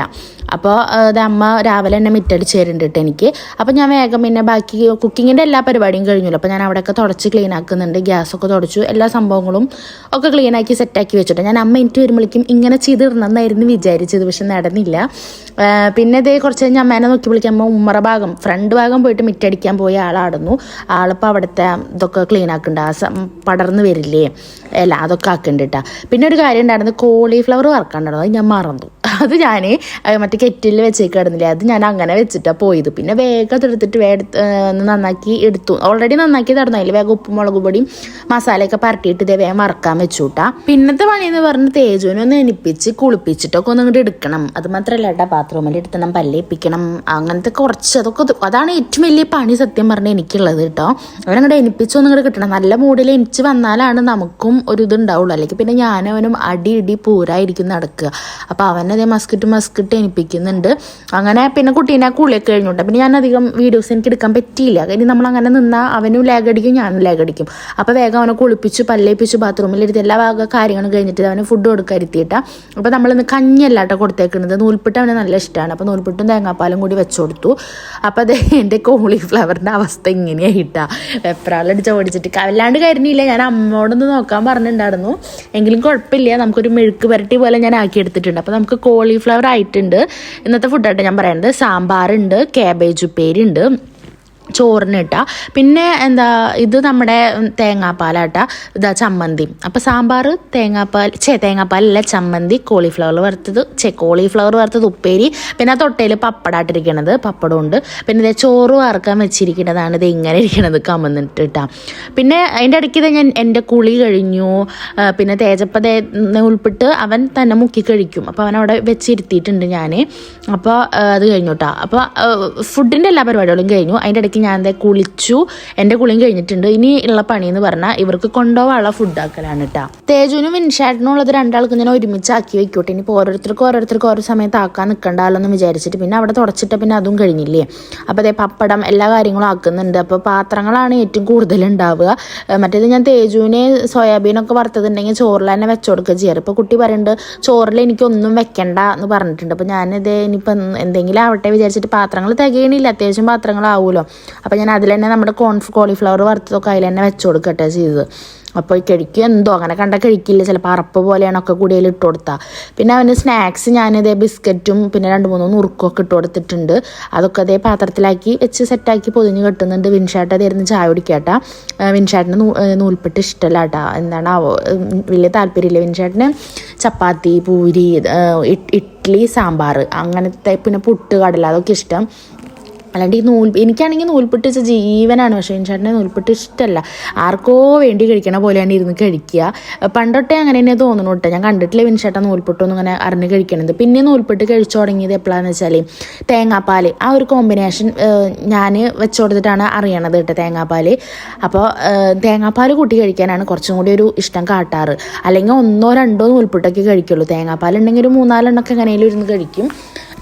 അപ്പോൾ അത് അമ്മ രാവിലെ തന്നെ മിറ്റടിച്ച് തരുന്നുണ്ട് എനിക്ക്. അപ്പോൾ ഞാൻ വേഗം പിന്നെ ബാക്കി കുക്കിങ്ങിൻ്റെ എല്ലാ പരിപാടിയും കഴിഞ്ഞല്ലോ. അപ്പോൾ ഞാൻ അവിടെയൊക്കെ തുടച്ച് ക്ലീൻ ആക്കുന്നുണ്ട്, ഗ്യാസൊക്കെ തുടച്ചു, എല്ലാ സംഭവങ്ങളും ഒക്കെ ക്ലീനാക്കി സെറ്റാക്കി വെച്ചിട്ട് ഞാൻ അമ്മ എനിക്ക് വരുമ്പോഴേക്കും ഇങ്ങനെ ചെയ്തിടണമെന്നായിരുന്നു വിചാരിച്ചത്, പക്ഷെ നടന്നില്ല. പിന്നെ ഇതേ കുറച്ച് കഴിഞ്ഞ് അമ്മേനെ നോക്കി വിളിക്കുമ്പോൾ ഫ്രണ്ട് ഭാഗം പോയിട്ട് മിറ്റടിക്കാൻ പോയ ആളാടുന്നു. ആളിപ്പോൾ അവിടുത്തെ ഇതൊക്കെ ക്ലീൻ ആക്കുന്നുണ്ട്, പടർന്ന് വരില്ലേ അല്ല അതൊക്കെ ആക്കുന്നുണ്ട് കേട്ടോ. പിന്നെ ഒരു കാര്യം ഉണ്ടായിരുന്നു, കോളിഫ്ലവർ വറക്കാണ്ടായിരുന്നു, അത് ഞാൻ മറന്നു. അത് ഞാൻ മറ്റേ കെറ്റിൽ വെച്ചേക്കിടുന്നില്ലേ, അത് ഞാൻ അങ്ങനെ വെച്ചിട്ടാണ് പോയത്. പിന്നെ വേഗം എടുത്തിട്ട് നന്നാക്കി എടുത്തു. ഓൾറെഡി നന്നാക്കി തടന്നു, അതിൽ വേഗം ഉപ്പും മുളക് പൊടിയും മസാലയൊക്കെ പരട്ടിയിട്ട് ഇതേ വേഗം വറക്കാൻ വെച്ചുകൂട്ടാ. പിന്നത്തെ പണിയെന്ന് പറഞ്ഞ് തേജുവിനൊന്ന് എണിപ്പിച്ച് കുളിപ്പിച്ചിട്ടൊക്കെ ഒന്നും ഇങ്ങോട്ട് എടുക്കണം. അത് മാത്രമല്ല കേട്ടോ, ബാത്റൂമിൽ എടുത്തണം, പല്ലേപ്പിക്കണം, അങ്ങനത്തെ കുറച്ച് അതാണ് ഏറ്റവും വലിയ പണി സത്യം പറഞ്ഞാൽ എനിക്കുള്ളത് കേട്ടോ. അവനങ്ങോട്ട് എണിപ്പിച്ചൊന്നും ഇങ്ങോട്ട് കിട്ടണം. നല്ല മൂഡിൽ എണിച്ച് വന്നാലാണ് നമുക്കും ഒരു ഇതുണ്ടാവുള്ളൂ, അല്ലെങ്കിൽ പിന്നെ ഞാനവനും അടി പൂരായിരിക്കും നടക്കുക. അപ്പോൾ അവനതേ മസ്കിട്ട് എണിപ്പിക്കുന്നുണ്ട്. അങ്ങനെ പിന്നെ കുട്ടീനെ കുളിയൊക്കെ കഴിഞ്ഞോട്ടെ. പിന്നെ ഞാൻ അധികം വീഡിയോസ് എനിക്ക് എടുക്കാൻ പറ്റിയില്ല, ഇനി നമ്മളങ്ങനെ നിന്നാൽ അവനും ലാഗടിക്കും ഞാനും ലാഗടിക്കും. അപ്പോൾ വേഗം അവനെ കുളിപ്പിച്ചു പല്ലേപ്പിച്ചു ബാത്റൂമിലിരുത്തി എല്ലാ കാര്യങ്ങളും കഴിഞ്ഞിട്ട് അവന് ഫുഡ് കൊടുക്കാതിരുത്തിയിട്ടാ. അപ്പോൾ നമ്മളിന്ന് കഞ്ഞിയല്ലാട്ടോ കൊടുത്തേക്കുന്നത്, നൂൽപ്പെട്ട് അവന് നല്ല ഇഷ്ടമാണ്. അപ്പോൾ നൂൽപ്പെട്ടും തേങ്ങാപ്പാലും കൂടി വെച്ചു കൊടുത്തു. അപ്പോൾ അത് എൻ്റെ കോളിഫ്ലവറിൻ്റെ അവസ്ഥ ഇങ്ങനെയായിട്ടാ, വെപ്രാളടിച്ച് ഓടിച്ചിട്ട് വല്ലാണ്ട് കരിഞ്ഞില്ല. ഞാൻ അമ്മയോടൊന്ന് നോക്കാൻ പറഞ്ഞിട്ടുണ്ടായിരുന്നു, എങ്കിലും കുഴപ്പമില്ല, നമുക്കൊരു മെഴുക്ക് പുരട്ടി പോലെ ഞാൻ ആക്കി എടുത്തിട്ടുണ്ട്. അപ്പോൾ നമുക്ക് കോളിഫ്ലവർ ആയിട്ടുണ്ട്. ഇന്നത്തെ ഫുഡായിട്ട് ഞാൻ പറയുന്നത് സാമ്പാറുണ്ട്, കാബേജ് ഉപ്പേരി ഉണ്ട്, ചോറിന് ഇട്ടാ. പിന്നെ ഇത് നമ്മുടെ തേങ്ങാപ്പാലാട്ടാ, ഇതാ ചമ്മന്തി. അപ്പോൾ സാമ്പാർ തേങ്ങാപ്പാലല്ല ചമ്മന്തി, കോളിഫ്ലവർ വറുത്തത് ഉപ്പേരി, പിന്നെ തൊട്ടയിൽ പപ്പടായിട്ടിരിക്കണത്, പപ്പടമുണ്ട്. പിന്നെ ഇതേ ചോറ് വറുക്കാൻ വെച്ചിരിക്കുന്നതാണ് ഇത് ഇങ്ങനെ ഇരിക്കണത് കമന്നിട്ടിട്ടാ. പിന്നെ അതിൻ്റെ ഇടയ്ക്ക് ഞാൻ എൻ്റെ കുളി കഴിഞ്ഞു. പിന്നെ തേജപ്പ ഉൾപ്പെട്ട് അവൻ തന്നെ മുക്കി കഴിക്കും. അപ്പോൾ അവൻ അവിടെ വെച്ചിരുത്തിയിട്ടുണ്ട് ഞാൻ. അപ്പോൾ അത് കഴിഞ്ഞു കേട്ടോ. അപ്പോൾ ഫുഡിൻ്റെ എല്ലാ പരിപാടികളും കഴിഞ്ഞു. അതിൻ്റെ ഇടയ്ക്ക് ഞാൻ കുളിച്ചു, എൻ്റെ കുളിയും കഴിഞ്ഞിട്ടുണ്ട്. ഇനി ഉള്ള പണിയെന്ന് പറഞ്ഞാൽ ഇവർക്ക് കൊണ്ടുപോകാനുള്ള ഫുഡാക്കലാണ് കേട്ടോ. തേജുവിനും വിൻഷാട്ടിനും ഉള്ളത് രണ്ടാൾക്കും ഞാൻ ഒരുമിച്ചാക്കി വെക്കോട്ടെ. ഇനിയിപ്പോൾ ഓരോരുത്തർക്ക് ഓരോ സമയത്ത് ആക്കാൻ നിൽക്കണ്ടല്ലോ എന്ന് വിചാരിച്ചിട്ട് പിന്നെ അവിടെ തുടച്ചിട്ട് പിന്നെ അതും കഴിഞ്ഞില്ലേ. അപ്പോൾ അതേ പപ്പടം എല്ലാ കാര്യങ്ങളും ആക്കുന്നുണ്ട്. അപ്പോൾ പാത്രങ്ങളാണ് ഏറ്റവും കൂടുതൽ ഉണ്ടാവുക. മറ്റേത് ഞാൻ തേജുവിന് സോയാബീനൊക്കെ വറുത്തതുണ്ടെങ്കിൽ ചോറിൽ തന്നെ വെച്ചു കൊടുക്കുക ചെയ്യാറ്. ഇപ്പോൾ കുട്ടി പറയുന്നുണ്ട് ചോറിൽ എനിക്കൊന്നും വെക്കണ്ട എന്ന് പറഞ്ഞിട്ടുണ്ട്. അപ്പോൾ ഞാനിത് ഇനിയിപ്പോൾ എന്തെങ്കിലും ആവട്ടെ വിചാരിച്ചിട്ട് പാത്രങ്ങൾ തികയണില്ല, അത്യാവശ്യം പാത്രങ്ങളാവുമല്ലോ. അപ്പോൾ ഞാൻ അതിൽ തന്നെ നമ്മുടെ കോളിഫ്ലവർ വറുത്തതൊക്കെ അതിൽ തന്നെ വെച്ചു കൊടുക്കട്ടെ ചെയ്തത്. അപ്പോൾ കഴിക്കും എന്തോ അങ്ങനെ കണ്ടാൽ കഴിക്കില്ല, ചിലപ്പോൾ അറപ്പ് പോലെയാണ് ഒക്കെ കൂടി അതിൽ ഇട്ട് കൊടുത്താൽ. പിന്നെ അവന് സ്നാക്സ് ഞാനിതേ ബിസ്ക്കറ്റും പിന്നെ 2-3 നുറുക്കൊക്കെ ഇട്ട് കൊടുത്തിട്ടുണ്ട്. അതൊക്കെ അതേ പാത്രത്തിലാക്കി വെച്ച് സെറ്റാക്കി പൊതിഞ്ഞ് കെട്ടുന്നുണ്ട്. വിൻഷാട്ട് അതായിരുന്നു ചായ കുടിക്കാട്ടാ. വിൻഷാട്ടിന് നൂൽപ്പെട്ട് ഇഷ്ടമല്ല കേട്ടോ, എന്താണ് വലിയ താല്പര്യമില്ല വിൻഷാട്ടിന്. ചപ്പാത്തി, പൂരി, ഇഡ്ഡലി, സാമ്പാർ അങ്ങനത്തെ, പിന്നെ പുട്ട്, കടല അതൊക്കെ ഇഷ്ടം. അല്ലാണ്ട് എനിക്കാണെങ്കിൽ നൂൽപ്പെട്ട് വെച്ച ജീവനാണ്. പക്ഷേ ചേട്ടനെ നൂൽപ്പെട്ട് ഇഷ്ടമല്ല, ആർക്കോ വേണ്ടി കഴിക്കണ പോലെയാണ് ഇരുന്ന് കഴിക്കുക. പണ്ടൊട്ടേ അങ്ങനെ തന്നെ തോന്നുന്നു കേട്ടോ. ഞാൻ കണ്ടിട്ടില്ല വിൻചേട്ടൻ നൂൽപ്പെട്ടൊന്നും ഇങ്ങനെ അറിഞ്ഞ് കഴിക്കണത്. പിന്നെ നൂൽപ്പെട്ട് കഴിച്ചു തുടങ്ങിയത് എപ്പോഴാണെന്ന് വെച്ചാൽ തേങ്ങാപ്പാൽ, ആ ഒരു കോമ്പിനേഷൻ ഞാൻ വെച്ചു കൊടുത്തിട്ടാണ് അറിയണത് കേട്ടോ തേങ്ങാപ്പാൽ. അപ്പോൾ തേങ്ങാപ്പാൽ കൂട്ടി കഴിക്കാനാണ് കുറച്ചും കൂടി ഒരു ഇഷ്ടം കാട്ടാറ്. അല്ലെങ്കിൽ 1-2 നൂൽപ്പെട്ടൊക്കെ കഴിക്കുള്ളൂ. തേങ്ങാപ്പാൽ ഉണ്ടെങ്കിൽ ഒരു 3-4 എണ്ണമൊക്കെ എങ്ങനെയും ഇരുന്ന് കഴിക്കും.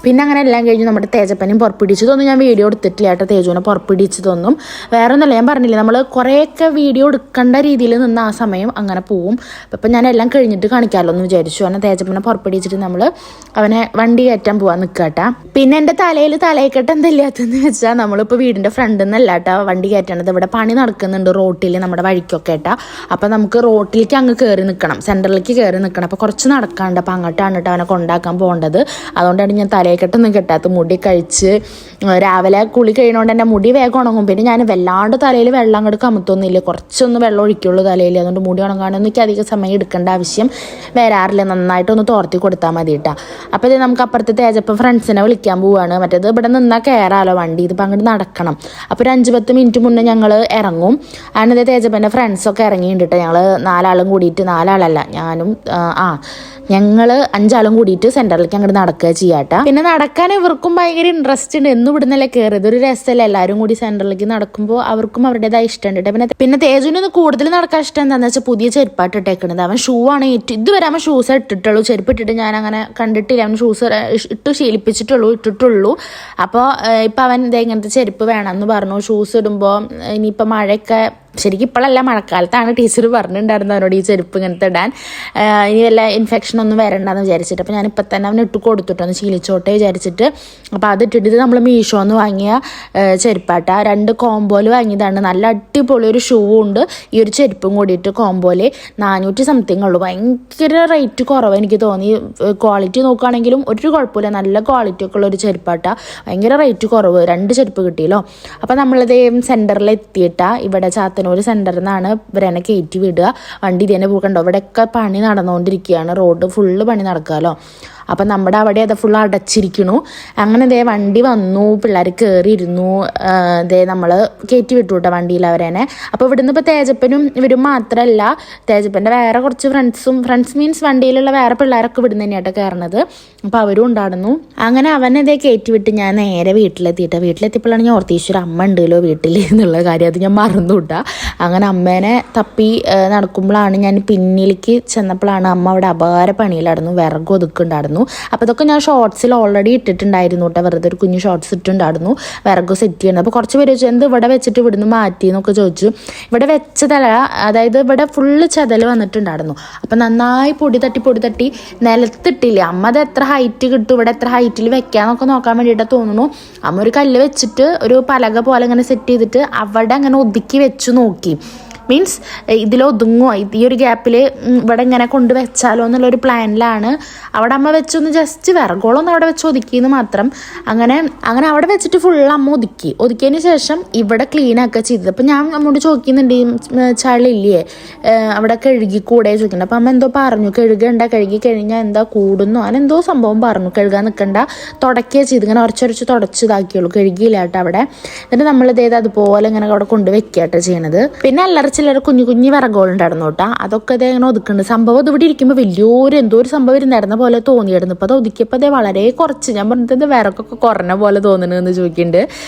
പിന്നെ അങ്ങനെ എല്ലാം കഴിഞ്ഞ് നമ്മുടെ തേജപ്പനും പുറപ്പിടിച്ചതൊന്നും ഞാൻ വീഡിയോ എടുത്തിട്ടില്ല കേട്ടോ. തേജുവിനെ പുറപ്പിടിച്ചതൊന്നും വേറെ ഒന്നുമല്ല, ഞാൻ പറഞ്ഞില്ലേ നമ്മൾ കുറേയൊക്കെ വീഡിയോ എടുക്കേണ്ട രീതിയിൽ നിന്ന് ആ സമയം അങ്ങനെ പോവും. അപ്പം ഞാൻ എല്ലാം കഴിഞ്ഞിട്ട് കാണിക്കാമല്ലോ എന്ന് വിചാരിച്ചു. അങ്ങനെ തേജപ്പനെ പുറപ്പിടിച്ചിട്ട് നമ്മൾ അവനെ വണ്ടി കയറ്റാൻ പോകാൻ നിൽക്കാട്ടാ. പിന്നെ എൻ്റെ തലയിൽ തലയിക്കെട്ട് എന്തില്ലാത്തതെന്ന് വെച്ചാൽ നമ്മളിപ്പോൾ വീടിൻ്റെ ഫ്രണ്ടിൽ നിന്നല്ല കേട്ടോ വണ്ടി കയറ്റണത്. ഇവിടെ പണി നടക്കുന്നുണ്ട് റോട്ടിൽ, നമ്മുടെ വഴിക്കൊക്കെ കേട്ടാ. അപ്പം നമുക്ക് റോട്ടിലേക്ക് അങ്ങ് കയറി നിൽക്കണം, സെൻറ്ററിലേക്ക് കയറി നിൽക്കണം. അപ്പോൾ കുറച്ച് നടക്കാണ്ട്, അപ്പോൾ അങ്ങോട്ടാണ് കേട്ടോ അവനെ കൊണ്ടാക്കാൻ പോകേണ്ടത്. അതുകൊണ്ടാണ് ഞാൻ തലയെക്കെട്ടൊന്നും കെട്ടാത്ത. മുടി കഴിച്ച് രാവിലെ കുളി കഴിയണോണ്ട് എൻ്റെ മുടി വേഗം ഉണങ്ങും. പിന്നെ ഞാൻ വല്ലാണ്ട് തലയിൽ വെള്ളം അങ്ങോട്ട് കമത്തൊന്നുമില്ല, കുറച്ചൊന്ന് വെള്ളം ഒഴിക്കുള്ളൂ തലയിൽ. അതുകൊണ്ട് മുടി ഉണങ്ങാനൊന്നും എനിക്ക് അധികം സമയം എടുക്കേണ്ട ആവശ്യം വരാറില്ല. നന്നായിട്ടൊന്ന് തോർത്തി കൊടുത്താൽ മതി കേട്ടോ. അപ്പോൾ ഇത് നമുക്ക് അപ്പുറത്തെ തേജപ്പം ഫ്രണ്ട്സിനെ വിളിക്കാൻ പോവുകയാണ്. മറ്റേത് ഇവിടെ നിന്നാൽ കയറാമല്ലോ വണ്ടി, ഇതിപ്പോൾ അങ്ങോട്ട് നടക്കണം. അപ്പോൾ ഒരു 5-10 മിനിറ്റ് മുന്നേ ഞങ്ങൾ ഇറങ്ങും. അതിനത് തേജപ്പൻ്റെ ഫ്രണ്ട്സൊക്കെ ഇറങ്ങിയിട്ടുണ്ട് കേട്ടോ. ഞങ്ങൾ 4 ആളും കൂടിയിട്ട്, 4 ആളല്ല ഞാനും ഞങ്ങൾ 5 ആളും കൂടിയിട്ട് സെൻറ്ററിലേക്ക് അങ്ങോട്ട് നടക്കുക ചെയ്യാട്ടാ. പിന്നെ നടക്കാൻ ഇവർക്കും ഭയങ്കര ഇൻട്രസ്റ്റ് ഉണ്ട്. എന്നും ഇവിടുന്നല്ലേ കയറിയത്, ഒരു രസമല്ല എല്ലാവരും കൂടി സെൻറ്ററിലേക്ക് നടക്കുമ്പോൾ. അവർക്കും അവരുടേതായ ഇഷ്ടമുണ്ട്. പിന്നെ തേജുവിന് കൂടുതൽ നടക്കാൻ ഇഷ്ടം എന്താണെന്ന് വെച്ചാൽ പുതിയ ചെരുപ്പാട്ട് ഇട്ടേക്കുന്നത്. അവൻ ഷൂ ആണ് ഇതുവരെ അവൻ ഷൂസ് ഇട്ടിട്ടുള്ളൂ, ചെരുപ്പ് ഇട്ടിട്ട് ഞാൻ അങ്ങനെ കണ്ടിട്ടില്ല. അവൻ ഷൂസ് ഇട്ട് ഇട്ടിട്ടുള്ളൂ. അപ്പോൾ ഇപ്പം അവൻ ഇങ്ങനത്തെ ചെരുപ്പ് വേണമെന്ന് പറഞ്ഞു. ഷൂസ് ഇടുമ്പോൾ ഇനിയിപ്പോൾ മഴയൊക്കെ, ശരിക്കും ഇപ്പോഴല്ല മഴക്കാലത്താണ് ടീച്ചർ പറഞ്ഞിട്ടുണ്ടായിരുന്നു അവനോട് ഈ ചെരുപ്പ് ഇങ്ങനത്തെ ഇടാൻ, ഇനി വല്ല ഇൻഫെക്ഷനൊന്നും വരണ്ടെന്ന് വിചാരിച്ചിട്ട്. അപ്പോൾ ഞാനിപ്പോൾ തന്നെ അവന് ഇട്ട് കൊടുത്തിട്ടൊന്ന് ശീലിച്ചോട്ടെ വിചാരിച്ചിട്ട്. അപ്പോൾ അത് ഇട്ടിട്ട് നമ്മൾ മീഷോന്ന് വാങ്ങിയ ചെരുപ്പാട്ട, 2 കോംബോയിൽ വാങ്ങിയതാണ്. നല്ല അടിപൊളി ഒരു ഷൂ ഉണ്ട്, ഈ ഒരു ചെരുപ്പും കൂടിയിട്ട് കോംബോയിൽ 400 സംതിങ് ഉള്ളൂ. ഭയങ്കര റേറ്റ് കുറവ് എനിക്ക് തോന്നി. ക്വാളിറ്റി നോക്കുകയാണെങ്കിലും ഒരു കുഴപ്പമില്ല, നല്ല ക്വാളിറ്റി ഒക്കെ ഉള്ള ഒരു ചെരുപ്പാട്ട. ഭയങ്കര റേറ്റ് കുറവ്, 2 ചെരുപ്പ് കിട്ടിയല്ലോ. അപ്പോൾ നമ്മളിത് സെൻറ്ററിൽ എത്തിയിട്ടാ, ഇവിടെ ഒരു സെൻറ്ററിൽ നിന്നാണ് ഇവരെന്നെ കയറ്റി വിടുക. വണ്ടി ഇതിനെ പോകണ്ടോ, ഇവിടെയൊക്കെ പണി നടന്നുകൊണ്ടിരിക്കുകയാണ്, റോഡ് ഫുള്ള് പണി നടക്കാമല്ലോ. അപ്പം നമ്മുടെ അവിടെ അത് ഫുൾ അടച്ചിരിക്കണു. അങ്ങനെ ദേ വണ്ടി വന്നു, പിള്ളേർ കയറിയിരുന്നു. ദേ നമ്മൾ കയറ്റി വിട്ടു കേട്ടോ വണ്ടിയിൽ അവരെന്നെ. അപ്പോൾ ഇവിടുന്ന് ഇപ്പോൾ തേജപ്പനും ഇവരും മാത്രമല്ല, തേജപ്പൻ്റെ വേറെ കുറച്ച് ഫ്രണ്ട്സ് മീൻസ് വണ്ടിയിലുള്ള വേറെ പിള്ളേരൊക്കെ ഇവിടുന്ന് തന്നെയായിട്ട് കയറണത്. അപ്പോൾ അവരും ഉണ്ടായിരുന്നു. അങ്ങനെ അവനെതേ കയറ്റി വിട്ട് ഞാൻ നേരെ വീട്ടിലെത്തിയപ്പോഴാണ് ഞാൻ ഓർത്തീശ്വര അമ്മ ഉണ്ടല്ലോ വീട്ടിൽ എന്നുള്ള കാര്യം, അത് ഞാൻ മറന്നു കിട്ടാ. അങ്ങനെ അമ്മേനെ തപ്പി നടക്കുമ്പോഴാണ് ഞാൻ പിന്നിലേക്ക് ചെന്നപ്പോഴാണ് അമ്മ അവിടെ അപാര പണിയിലായിരുന്നു, വിറക് ഒതുക്കുണ്ടായിരുന്നു. അപ്പോൾ ഇതൊക്കെ ഞാൻ ഷോർട്സിൽ ഓൾറെഡി ഇട്ടിട്ടുണ്ടായിരുന്നു കേട്ടോ, വെറുതെ ഒരു കുഞ്ഞു ഷോർട്സ് ഇട്ടിട്ടുണ്ടായിരുന്നു വിറക് സെറ്റ് ചെയ്യുന്നത്. അപ്പോൾ കുറച്ച് പേര് ചോദിച്ചു എന്ത് ഇവിടെ വെച്ചിട്ട് ഇവിടുന്ന് മാറ്റി എന്നൊക്കെ ചോദിച്ചു. ഇവിടെ വെച്ചതല്ല, അതായത് ഇവിടെ ഫുള്ള് ചതൽ വന്നിട്ടുണ്ടായിരുന്നു. അപ്പോൾ നന്നായി പൊടി തട്ടി നിലത്തിട്ടില്ല. അമ്മ അത് എത്ര ഹൈറ്റ് കിട്ടും, ഇവിടെ എത്ര ഹൈറ്റിൽ വെക്കാന്നൊക്കെ നോക്കാൻ വേണ്ടിയിട്ട് തോന്നുന്നു. അമ്മ ഒരു കല്ല് വെച്ചിട്ട് ഒരു പലക പോലെ ഇങ്ങനെ സെറ്റ് ചെയ്തിട്ട് അവിടെ അങ്ങനെ ഒതുക്കി വെച്ച് നോക്കി. മീൻസ് ഇതിലൊതുങ്ങുമോ, ഈ ഒരു ഗ്യാപ്പിൽ ഇവിടെ ഇങ്ങനെ കൊണ്ട് വെച്ചാലോ എന്നുള്ളൊരു പ്ലാനിലാണ്. അവിടെ അമ്മ വെച്ചൊന്ന് ജസ്റ്റ് വിറകോളൊന്ന് അവിടെ വെച്ച് ഒതുക്കിയെന്ന് മാത്രം. അങ്ങനെ അവിടെ വെച്ചിട്ട് ഫുൾ അമ്മ ഒതുക്കിയതിന് ശേഷം ഇവിടെ ക്ലീനൊക്കെ ചെയ്തത്. അപ്പം ഞാൻ അമ്മോട് ചോദിക്കുന്നുണ്ട്, ചളില്ലേ അവിടെ കഴുകിക്കൂടെ ചോദിക്കുന്നുണ്ട്. അപ്പം അമ്മ എന്തോ പറഞ്ഞു, കഴുകി കഴിഞ്ഞാൽ എന്താ കൂടുന്നു അതിനെന്തോ സംഭവം പറഞ്ഞു. കഴുകാൻ നിൽക്കണ്ട, തുടക്കുകയാണ് ചെയ്ത്, ഇങ്ങനെ ഉരച്ചൊരച്ച് തുടച്ചതാക്കിയുള്ളൂ, കഴുകിയില്ല കേട്ടോ അവിടെ. എന്നിട്ട് നമ്മളിതേത് അതുപോലെ ഇങ്ങനെ അവിടെ കൊണ്ട് വെക്കുകയാട്ടോ ചെയ്യണത്. പിന്നെ ചിലർ കുഞ്ഞു വിറകുകളുണ്ടായിരുന്നു കേട്ടോ, അതൊക്കെ അതേ അങ്ങനെ ഒതുക്കുന്നുണ്ട്. സംഭവം അത് ഇവിടെ ഇരിക്കുമ്പോൾ വലിയൊരു എന്തോ ഒരു സംഭവം ഇരുന്നായിരുന്ന പോലെ തോന്നിയായിരുന്നു. ഇപ്പോൾ അത് ഒതുക്കിയപ്പോൾ അതേ വളരെ കുറച്ച്, ഞാൻ പറഞ്ഞത് വിറകൊക്കെ കുറഞ്ഞ പോലെ തോന്നുന്നു ചോദിക്കുന്നുണ്ട്.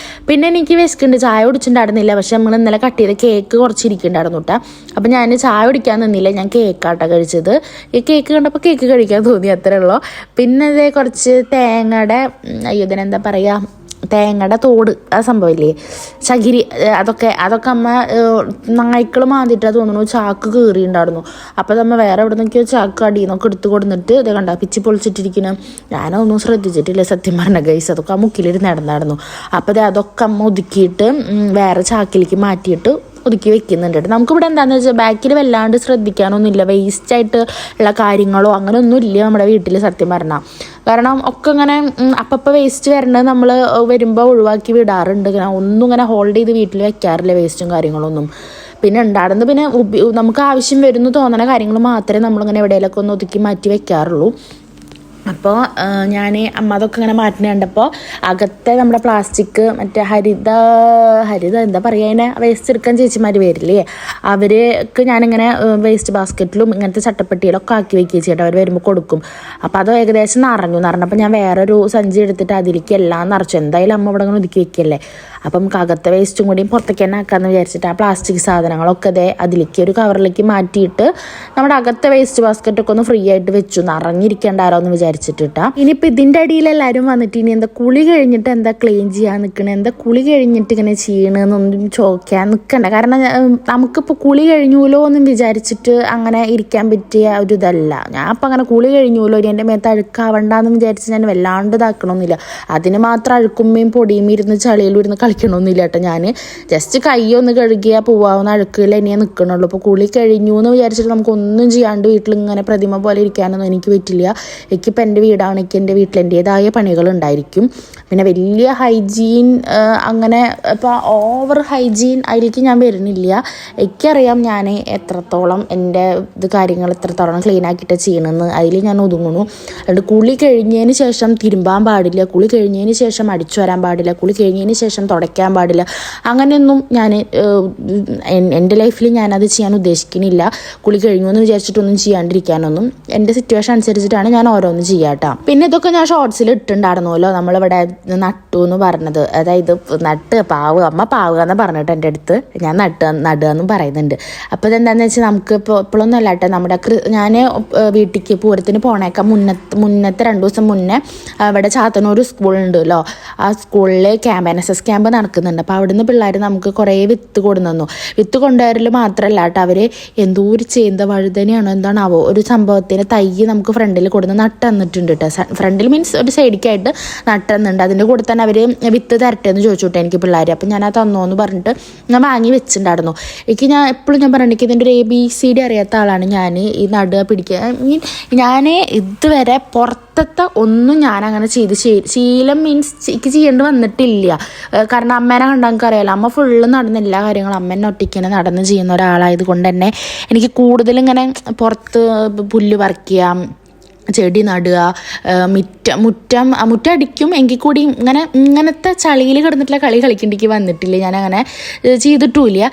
പിന്നെ എനിക്ക് വിശക്കുന്നുണ്ട്, ചായ കുടിച്ചിട്ടുണ്ടായിരുന്നില്ല. പക്ഷെ നമ്മൾ ഇന്നലെ കട്ട് ചെയ്ത കേക്ക് കുറച്ചിരിക്കുന്നുണ്ടായിരുന്നു കേട്ടോ. അപ്പം ഞാൻ ചായ കുടിക്കാൻ നിന്നില്ല, ഞാൻ കേക്കാട്ടോ കഴിച്ചത്. ഈ കേക്ക് കണ്ടപ്പോൾ കേക്ക് കഴിക്കാൻ തോന്നി, അത്രേ ഉള്ളൂ. പിന്നെ അതേ കുറച്ച് തേങ്ങയുടെ ഇതിനെന്താ പറയുക, തേങ്ങയുടെ തോട്, ആ സംഭവമില്ലേ ചകിരി, അതൊക്കെ അമ്മ നായ്ക്കൾ മാന്തിയിട്ടാ തോന്നുന്നു ചാക്ക് കീറിയിട്ടുണ്ടായിരുന്നു. അപ്പോൾ നമ്മൾ വേറെ എവിടെ നിന്നൊക്കെയോ ചാക്ക് അടിയിൽ നിന്നൊക്കെ എടുത്ത് കൊടുത്തിട്ട് ഇത് കണ്ട പിച്ചി പൊളിച്ചിട്ടിരിക്കണം. ഞാനൊന്നും ശ്രദ്ധിച്ചിട്ടില്ല സത്യം പറഞ്ഞ ഗൈസ്, അതൊക്കെ ആ മുക്കിലിരുന്ന് നടന്നായിരുന്നു. അപ്പോൾ അതൊക്കെ അമ്മ ഒതുക്കിയിട്ട് വേറെ ചാക്കിലേക്ക് മാറ്റിയിട്ട് ഒതുക്കി വെക്കുന്നുണ്ട് കേട്ടോ. നമുക്കിവിടെ എന്താണെന്ന് വെച്ചാൽ ബാക്കിൽ വല്ലാണ്ട് ശ്രദ്ധിക്കാനൊന്നുമില്ല, വേസ്റ്റായിട്ട് ഉള്ള കാര്യങ്ങളോ അങ്ങനെ ഒന്നും ഇല്ല നമ്മുടെ വീട്ടിൽ സത്യം പറഞ്ഞാൽ. കാരണം ഒക്കെ ഇങ്ങനെ അപ്പം വേസ്റ്റ് വരണത് നമ്മൾ വരുമ്പോൾ ഒഴിവാക്കി വിടാറുണ്ട്. ഒന്നും ഇങ്ങനെ ഹോൾഡ് ചെയ്ത് വീട്ടിൽ വെക്കാറില്ല വേസ്റ്റും കാര്യങ്ങളൊന്നും. പിന്നെ ഉണ്ടാകുന്നത് പിന്നെ നമുക്ക് ആവശ്യം വരുന്നു തോന്നുന്ന കാര്യങ്ങൾ മാത്രമേ നമ്മളിങ്ങനെ എവിടെയെങ്കിലൊക്കെ ഒന്ന് ഒതുക്കി മാറ്റി വെക്കാറുള്ളൂ. അപ്പോൾ ഞാൻ അമ്മ അതൊക്കെ ഇങ്ങനെ മാറ്റുന്ന കണ്ടപ്പോൾ അകത്തെ നമ്മുടെ പ്ലാസ്റ്റിക് മറ്റേ ഹരിത എന്താ പറയുക, അതിനെ വേസ്റ്റ് എടുക്കാൻ ചേച്ചിമാർ വരില്ലേ, അവർക്ക് ഞാനിങ്ങനെ വേസ്റ്റ് ബാസ്ക്കറ്റിലും ഇങ്ങനത്തെ ചട്ടപ്പെട്ടിയിലൊക്കെ ആക്കി വയ്ക്കുക ചേട്ടാ, അവർ വരുമ്പോൾ കൊടുക്കും. അപ്പോൾ അത് ഏകദേശം നിറഞ്ഞപ്പോൾ ഞാൻ വേറൊരു സഞ്ചി എടുത്തിട്ട് അതിലേക്ക് എല്ലാം നിറച്ചു. എന്തായാലും അമ്മ ഇവിടെ ഇങ്ങനെ ഒതുക്കി വെക്കല്ലേ, അപ്പം നമുക്ക് അകത്തെ വേസ്റ്റും കൂടിയും പുറത്തേക്ക് തന്നെ ആക്കാമെന്ന് വിചാരിച്ചിട്ട് ആ പ്ലാസ്റ്റിക് സാധനങ്ങളൊക്കെ അതിലേക്ക് ഒരു കവറിലേക്ക് മാറ്റിയിട്ട് നമ്മുടെ അകത്തെ വേസ്റ്റ് ബാസ്ക്കറ്റൊക്കെ ഒന്ന് ഫ്രീ ആയിട്ട് വെച്ചു, നിറഞ്ഞിരിക്കേണ്ടാരോ എന്ന് വിചാരിച്ചിട്ടാ. ഇനിയിപ്പോൾ ഇതിൻ്റെ അടിയിൽ എല്ലാവരും വന്നിട്ട് ഇനി എന്താ കുളി കഴിഞ്ഞിട്ട് എന്താ ക്ലീൻ ചെയ്യാൻ നിൽക്കണേ, എന്താ കുളി കഴിഞ്ഞിട്ട് ഇങ്ങനെ ചെയ്യണമെന്നൊന്നും ചോദിക്കാൻ നിൽക്കണ്ട. കാരണം നമുക്കിപ്പോൾ കുളി കഴിഞ്ഞൂലോ എന്നും വിചാരിച്ചിട്ട് അങ്ങനെ ഇരിക്കാൻ പറ്റിയ ഒരു ഇതല്ല. ഞാൻ അപ്പം അങ്ങനെ കുളി കഴിഞ്ഞൂലോ ഇനി എൻ്റെ മേത്ത് അഴുക്കാവണ്ടെന്ന് വിചാരിച്ച് ഞാൻ വല്ലാണ്ട് ഇതാക്കണമെന്നില്ല. അതിന് മാത്രം അഴുക്കുമ്മയും പൊടിയും ഇരുന്ന് ചളിയിലും ഇരുന്ന് കളിക്കണമെന്നില്ല കേട്ടോ. ഞാൻ ജസ്റ്റ് കൈയൊന്ന് കഴുകിയാൽ പോവാവുന്ന അഴുക്കിൽ ഇനിയേ നിൽക്കണുള്ളൂ. ഇപ്പോൾ കുളി കഴിഞ്ഞു എന്ന് വിചാരിച്ചിട്ട് നമുക്കൊന്നും ചെയ്യാണ്ട് വീട്ടിലിങ്ങനെ പ്രതിമ പോലെ ഇരിക്കാനൊന്നും എനിക്ക് പറ്റില്ല. എനിക്കിപ്പോൾ എൻ്റെ വീടാണ്, എനിക്ക് എൻ്റെ വീട്ടിൽ എൻ്റേതായ പണികളുണ്ടായിരിക്കും. പിന്നെ വലിയ ഹൈജീൻ അങ്ങനെ ഇപ്പോൾ ഓവർ ഹൈജീൻ അതിലേക്ക് ഞാൻ വരുന്നില്ല. എനിക്കറിയാം ഞാൻ എത്രത്തോളം എൻ്റെ കാര്യങ്ങൾ എത്രത്തോളം ക്ലീൻ ആക്കിയിട്ട് ചെയ്യണമെന്ന്, അതിൽ ഞാൻ ഒതുങ്ങുന്നു. അതുകൊണ്ട് കുളി കഴിഞ്ഞതിന് ശേഷം തിരുമ്പാൻ പാടില്ല, കുളി കഴിഞ്ഞതിന് ശേഷം അടിച്ചു വരാൻ പാടില്ല, കുളി കഴിഞ്ഞതിന് ശേഷം തുടയ്ക്കാൻ പാടില്ല, അങ്ങനെയൊന്നും ഞാൻ എൻ്റെ ലൈഫിൽ ഞാനത് ചെയ്യാൻ ഉദ്ദേശിക്കുന്നില്ല. കുളി കഴിഞ്ഞു എന്ന് വിചാരിച്ചിട്ടൊന്നും ചെയ്യാണ്ടിരിക്കാനൊന്നും. എൻ്റെ സിറ്റുവേഷൻ അനുസരിച്ചിട്ടാണ് ഞാൻ ഓരോന്നും ചെയ്യാട്ടോ. പിന്നെ ഇതൊക്കെ ഞാൻ ഷോർട്സിൽ ഇട്ടുണ്ടായിരുന്നല്ലോ, നമ്മളിവിടെ നട്ടു എന്ന് പറഞ്ഞത്, അതായത് നട്ട് അമ്മ പാവുക എന്ന് പറഞ്ഞിട്ട് എൻ്റെ അടുത്ത് ഞാൻ നടുക എന്നും പറയുന്നുണ്ട്. അപ്പോൾ ഇതെന്താണെന്ന് വെച്ചാൽ നമുക്ക് ഇപ്പോൾ ഇപ്പോഴൊന്നും അല്ലാട്ടെ, നമ്മുടെ ഞാൻ വീട്ടിലേക്ക് പൂരത്തിന് പോണേക്കാം മുന്നത്തെ 2 ദിവസം മുന്നേ ഇവിടെ ചാത്തന്നൂർ സ്കൂളുണ്ടല്ലോ, ആ സ്കൂളിൽ NSS ക്യാമ്പ് നടക്കുന്നുണ്ട്. അപ്പോൾ അവിടുന്ന് പിള്ളേർ നമുക്ക് കുറേ വിത്ത് കൊണ്ടുവന്നു. വിത്ത് കൊണ്ടുവരൽ മാത്രമല്ല കേട്ടോ, അവർ എന്തോ ഒരു ചേന്ത വഴുതനെയാണോ എന്താണാവോ ഒരു സംഭവത്തിന് തൈ നമുക്ക് ഫ്രണ്ടിൽ കൊടുന്ന് നട്ടന്നിട്ടുണ്ട് കേട്ടോ. ഫ്രണ്ടിൽ മീൻസ് ഒരു സൈഡിലേക്കായിട്ട് നട്ടുന്നുണ്ട്. അതിൻ്റെ കൂടെ തന്നെ അവർ വിത്ത് തരട്ടെ എന്ന് ചോദിച്ചു കേട്ടോ എനിക്ക് പിള്ളേർ. അപ്പം ഞാൻ അത് തന്നോന്ന് പറഞ്ഞിട്ട് ഞാൻ വാങ്ങി വെച്ചിട്ടുണ്ടായിരുന്നു. ഞാൻ എപ്പോഴും ഞാൻ പറഞ്ഞിട്ട് ഇതിൻ്റെ ഒരു ABCD അറിയാത്ത ആളാണ് ഞാൻ. ഈ നടുക പിടിക്കുക ഞാൻ ഇതുവരെ പുറത്തത്തെ ഒന്നും ഞാനങ്ങനെ ശീലം മീൻസ് എനിക്ക് ചെയ്യേണ്ടി വന്നിട്ടില്ല. കാരണം അമ്മേനെ കണ്ടാൽ നമുക്ക് അറിയാലോ, അമ്മ ഫുള്ള് നടന്ന എല്ലാ കാര്യങ്ങളും അമ്മേനെ ഒറ്റയ്ക്ക് നടന്ന് ചെയ്യുന്ന ഒരാളായത് കൊണ്ട് തന്നെ എനിക്ക് കൂടുതലും ഇങ്ങനെ പുറത്ത് പുല്ല് പറിക്കുക, ചെടി നടുക, മുറ്റം അടിക്കും എങ്കിൽ കൂടി ഇങ്ങനത്തെ ചളിയിൽ കിടന്നിട്ടുള്ള കളി കളിക്കേണ്ടിക്ക് വന്നിട്ടില്ല, ഞാൻ അങ്ങനെ ചെയ്തിട്ടുമില്ല.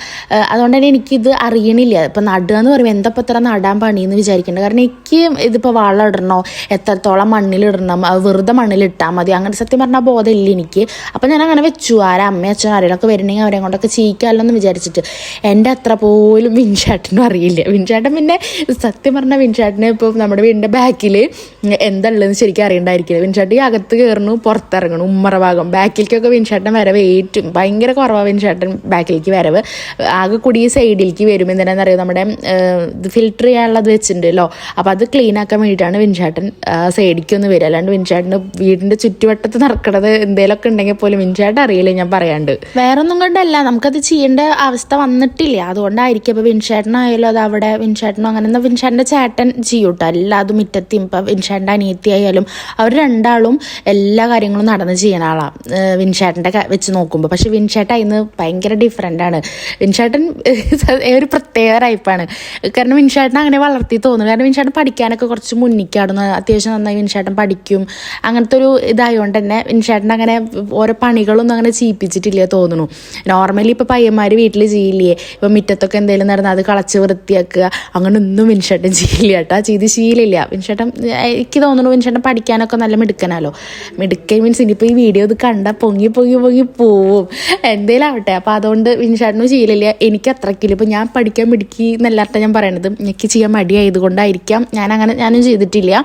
അതുകൊണ്ട് തന്നെ എനിക്കിത് അറിയണില്ല. ഇപ്പം നടുക എന്ന് പറയുമ്പോൾ എന്താ ഇപ്പം ഇത്ര നടാൻ പണിയെന്ന് വിചാരിക്കേണ്ടത്. കാരണം എനിക്ക് ഇതിപ്പോൾ വളം ഇടണോ, എത്രത്തോളം മണ്ണിലിടണം, വെറുതെ മണ്ണിലിട്ടാൽ മതി, അങ്ങനെ സത്യം പറഞ്ഞാൽ ബോധമില്ല എനിക്ക്. അപ്പം ഞാൻ അങ്ങനെ വെച്ചു. അമ്മയും അച്ഛനും ആരെയൊക്കെ വരണമെങ്കിൽ അവരെ കൊണ്ടൊക്കെ ചെയ്യിക്കാമല്ലോ എന്ന് വിചാരിച്ചിട്ട്. എൻ്റെ അത്ര പോലും വിൻചാട്ടിനും അറിയില്ല. വിൻചാട്ടൻ പിന്നെ സത്യം പറഞ്ഞാൽ വിൻചാട്ടിനെ ഇപ്പോൾ നമ്മുടെ വീടിൻ്റെ ബാക്കിൽ എന്താ ഉള്ളതെന്ന് ശരിക്കും അറിയണ്ടായിരിക്കില്ല. വിൻചാട്ടി അകത്ത് കയറണു, പുറത്തിറങ്ങണു, ഉമ്മറ ഭാഗം ബാക്കിലേക്കൊക്കെ വിൻചാട്ടൻ വരവ് ഏറ്റവും ഭയങ്കര കുറവാണ്. വിൻചാട്ടൻ ബാക്കിലേക്ക് വരവ് ആകെ കൂടി ഈ സൈഡിലേക്ക് വരും. എന്തിനാണെന്നറിയാം, നമ്മുടെ ഇത് ഫിൽറ്റർ ചെയ്യാനുള്ളത് വെച്ചിട്ടുണ്ടല്ലോ, അപ്പോൾ അത് ക്ലീൻ ആക്കാൻ വേണ്ടിയിട്ടാണ് വിൻചാട്ടൻ സൈഡിലേക്കൊന്ന് വരിക. അല്ലാണ്ട് വിൻചാട്ടിന് വീടിൻ്റെ ചുറ്റുവട്ടത്ത് നടക്കണത് എന്തെങ്കിലുമൊക്കെ ഉണ്ടെങ്കിൽ പോലും വിൻചാട്ടൻ അറിയില്ല ഞാൻ പറയാണ്ട്. വേറൊന്നും കൊണ്ടല്ല, നമുക്കത് ചെയ്യേണ്ട അവസ്ഥ വന്നിട്ടില്ല, അതുകൊണ്ടായിരിക്കും. അപ്പോൾ വിൻചാട്ടനായാലും അത് അവിടെ വിൻചാട്ടനും അങ്ങനെ വിൻചാട്ടിൻ്റെ ചേട്ടൻ ചെയ്യൂട്ടോ എല്ലാതും മിറ്റത്തിയും. ഇപ്പം വിൻചാട്ടിൻ്റെ അനിയത്തിയായാലും അവർ രണ്ടാളും എല്ലാ കാര്യങ്ങളും നടന്ന് ചെയ്യുന്ന ആളാണ് വിൻചാട്ടിൻ്റെ വെച്ച് നോക്കുമ്പോൾ. പക്ഷെ വിൻചാട്ടൻ അതിന് ഭയങ്കര ഡിഫറെൻ്റാണ്. വിൻചാട്ടൻ ഒരു പ്രത്യേക ടൈപ്പാണ്. കാരണം വിൻചാട്ടൻ അങ്ങനെ വളർത്തി തോന്നുന്നു. കാരണം വിൻചാട്ടൻ പഠിക്കാനൊക്കെ കുറച്ച് മുന്നിക്കാടുന്നു, അത്യാവശ്യം നന്നായി വിൻചാട്ടൻ പഠിക്കും. അങ്ങനത്തെ ഒരു ഇതായതുകൊണ്ട് തന്നെ വിൻചാട്ടൻ അങ്ങനെ ഓരോ പണികളൊന്നും അങ്ങനെ ചെയ്യിപ്പിച്ചിട്ടില്ല തോന്നുന്നു. നോർമലി ഇപ്പോൾ പയ്യന്മാർ വീട്ടിൽ ചെയ്യില്ലേ, ഇപ്പോൾ മുറ്റത്തൊക്കെ എന്തെങ്കിലും നടന്നാൽ അത് കളച്ച് വൃത്തിയാക്കുക, അങ്ങനെ ഒന്നും വിൻചാട്ടൻ ചെയ്യില്ല കേട്ടോ, ചെയ്ത് ശീലമില്ല. വിൻചാട്ടൻ എനിക്ക് തോന്നുന്നു വിൻചാട്ടൻ പഠിക്കാനൊക്കെ നല്ല മിടുക്കനാലോ. മിടുക്കൻ മീൻസ് ഇനിയിപ്പോൾ ഈ വീഡിയോ ഇത് കണ്ടാൽ പൊങ്ങി പോവും എന്തേലും ആവട്ടെ. അപ്പോൾ അതുകൊണ്ട് വിൻചാട്ടനും ശീലമില്ല, എനിക്ക് അത്രയ്ക്കില്ല. ഇപ്പോൾ ഞാൻ പഠിക്കാൻ മിടുക്കി എന്നല്ലാത്ത ഞാൻ പറയണത്, എനിക്ക് ചെയ്യാൻ മടിയായതുകൊണ്ടായിരിക്കാം ഞാനും ചെയ്തിട്ടില്ല.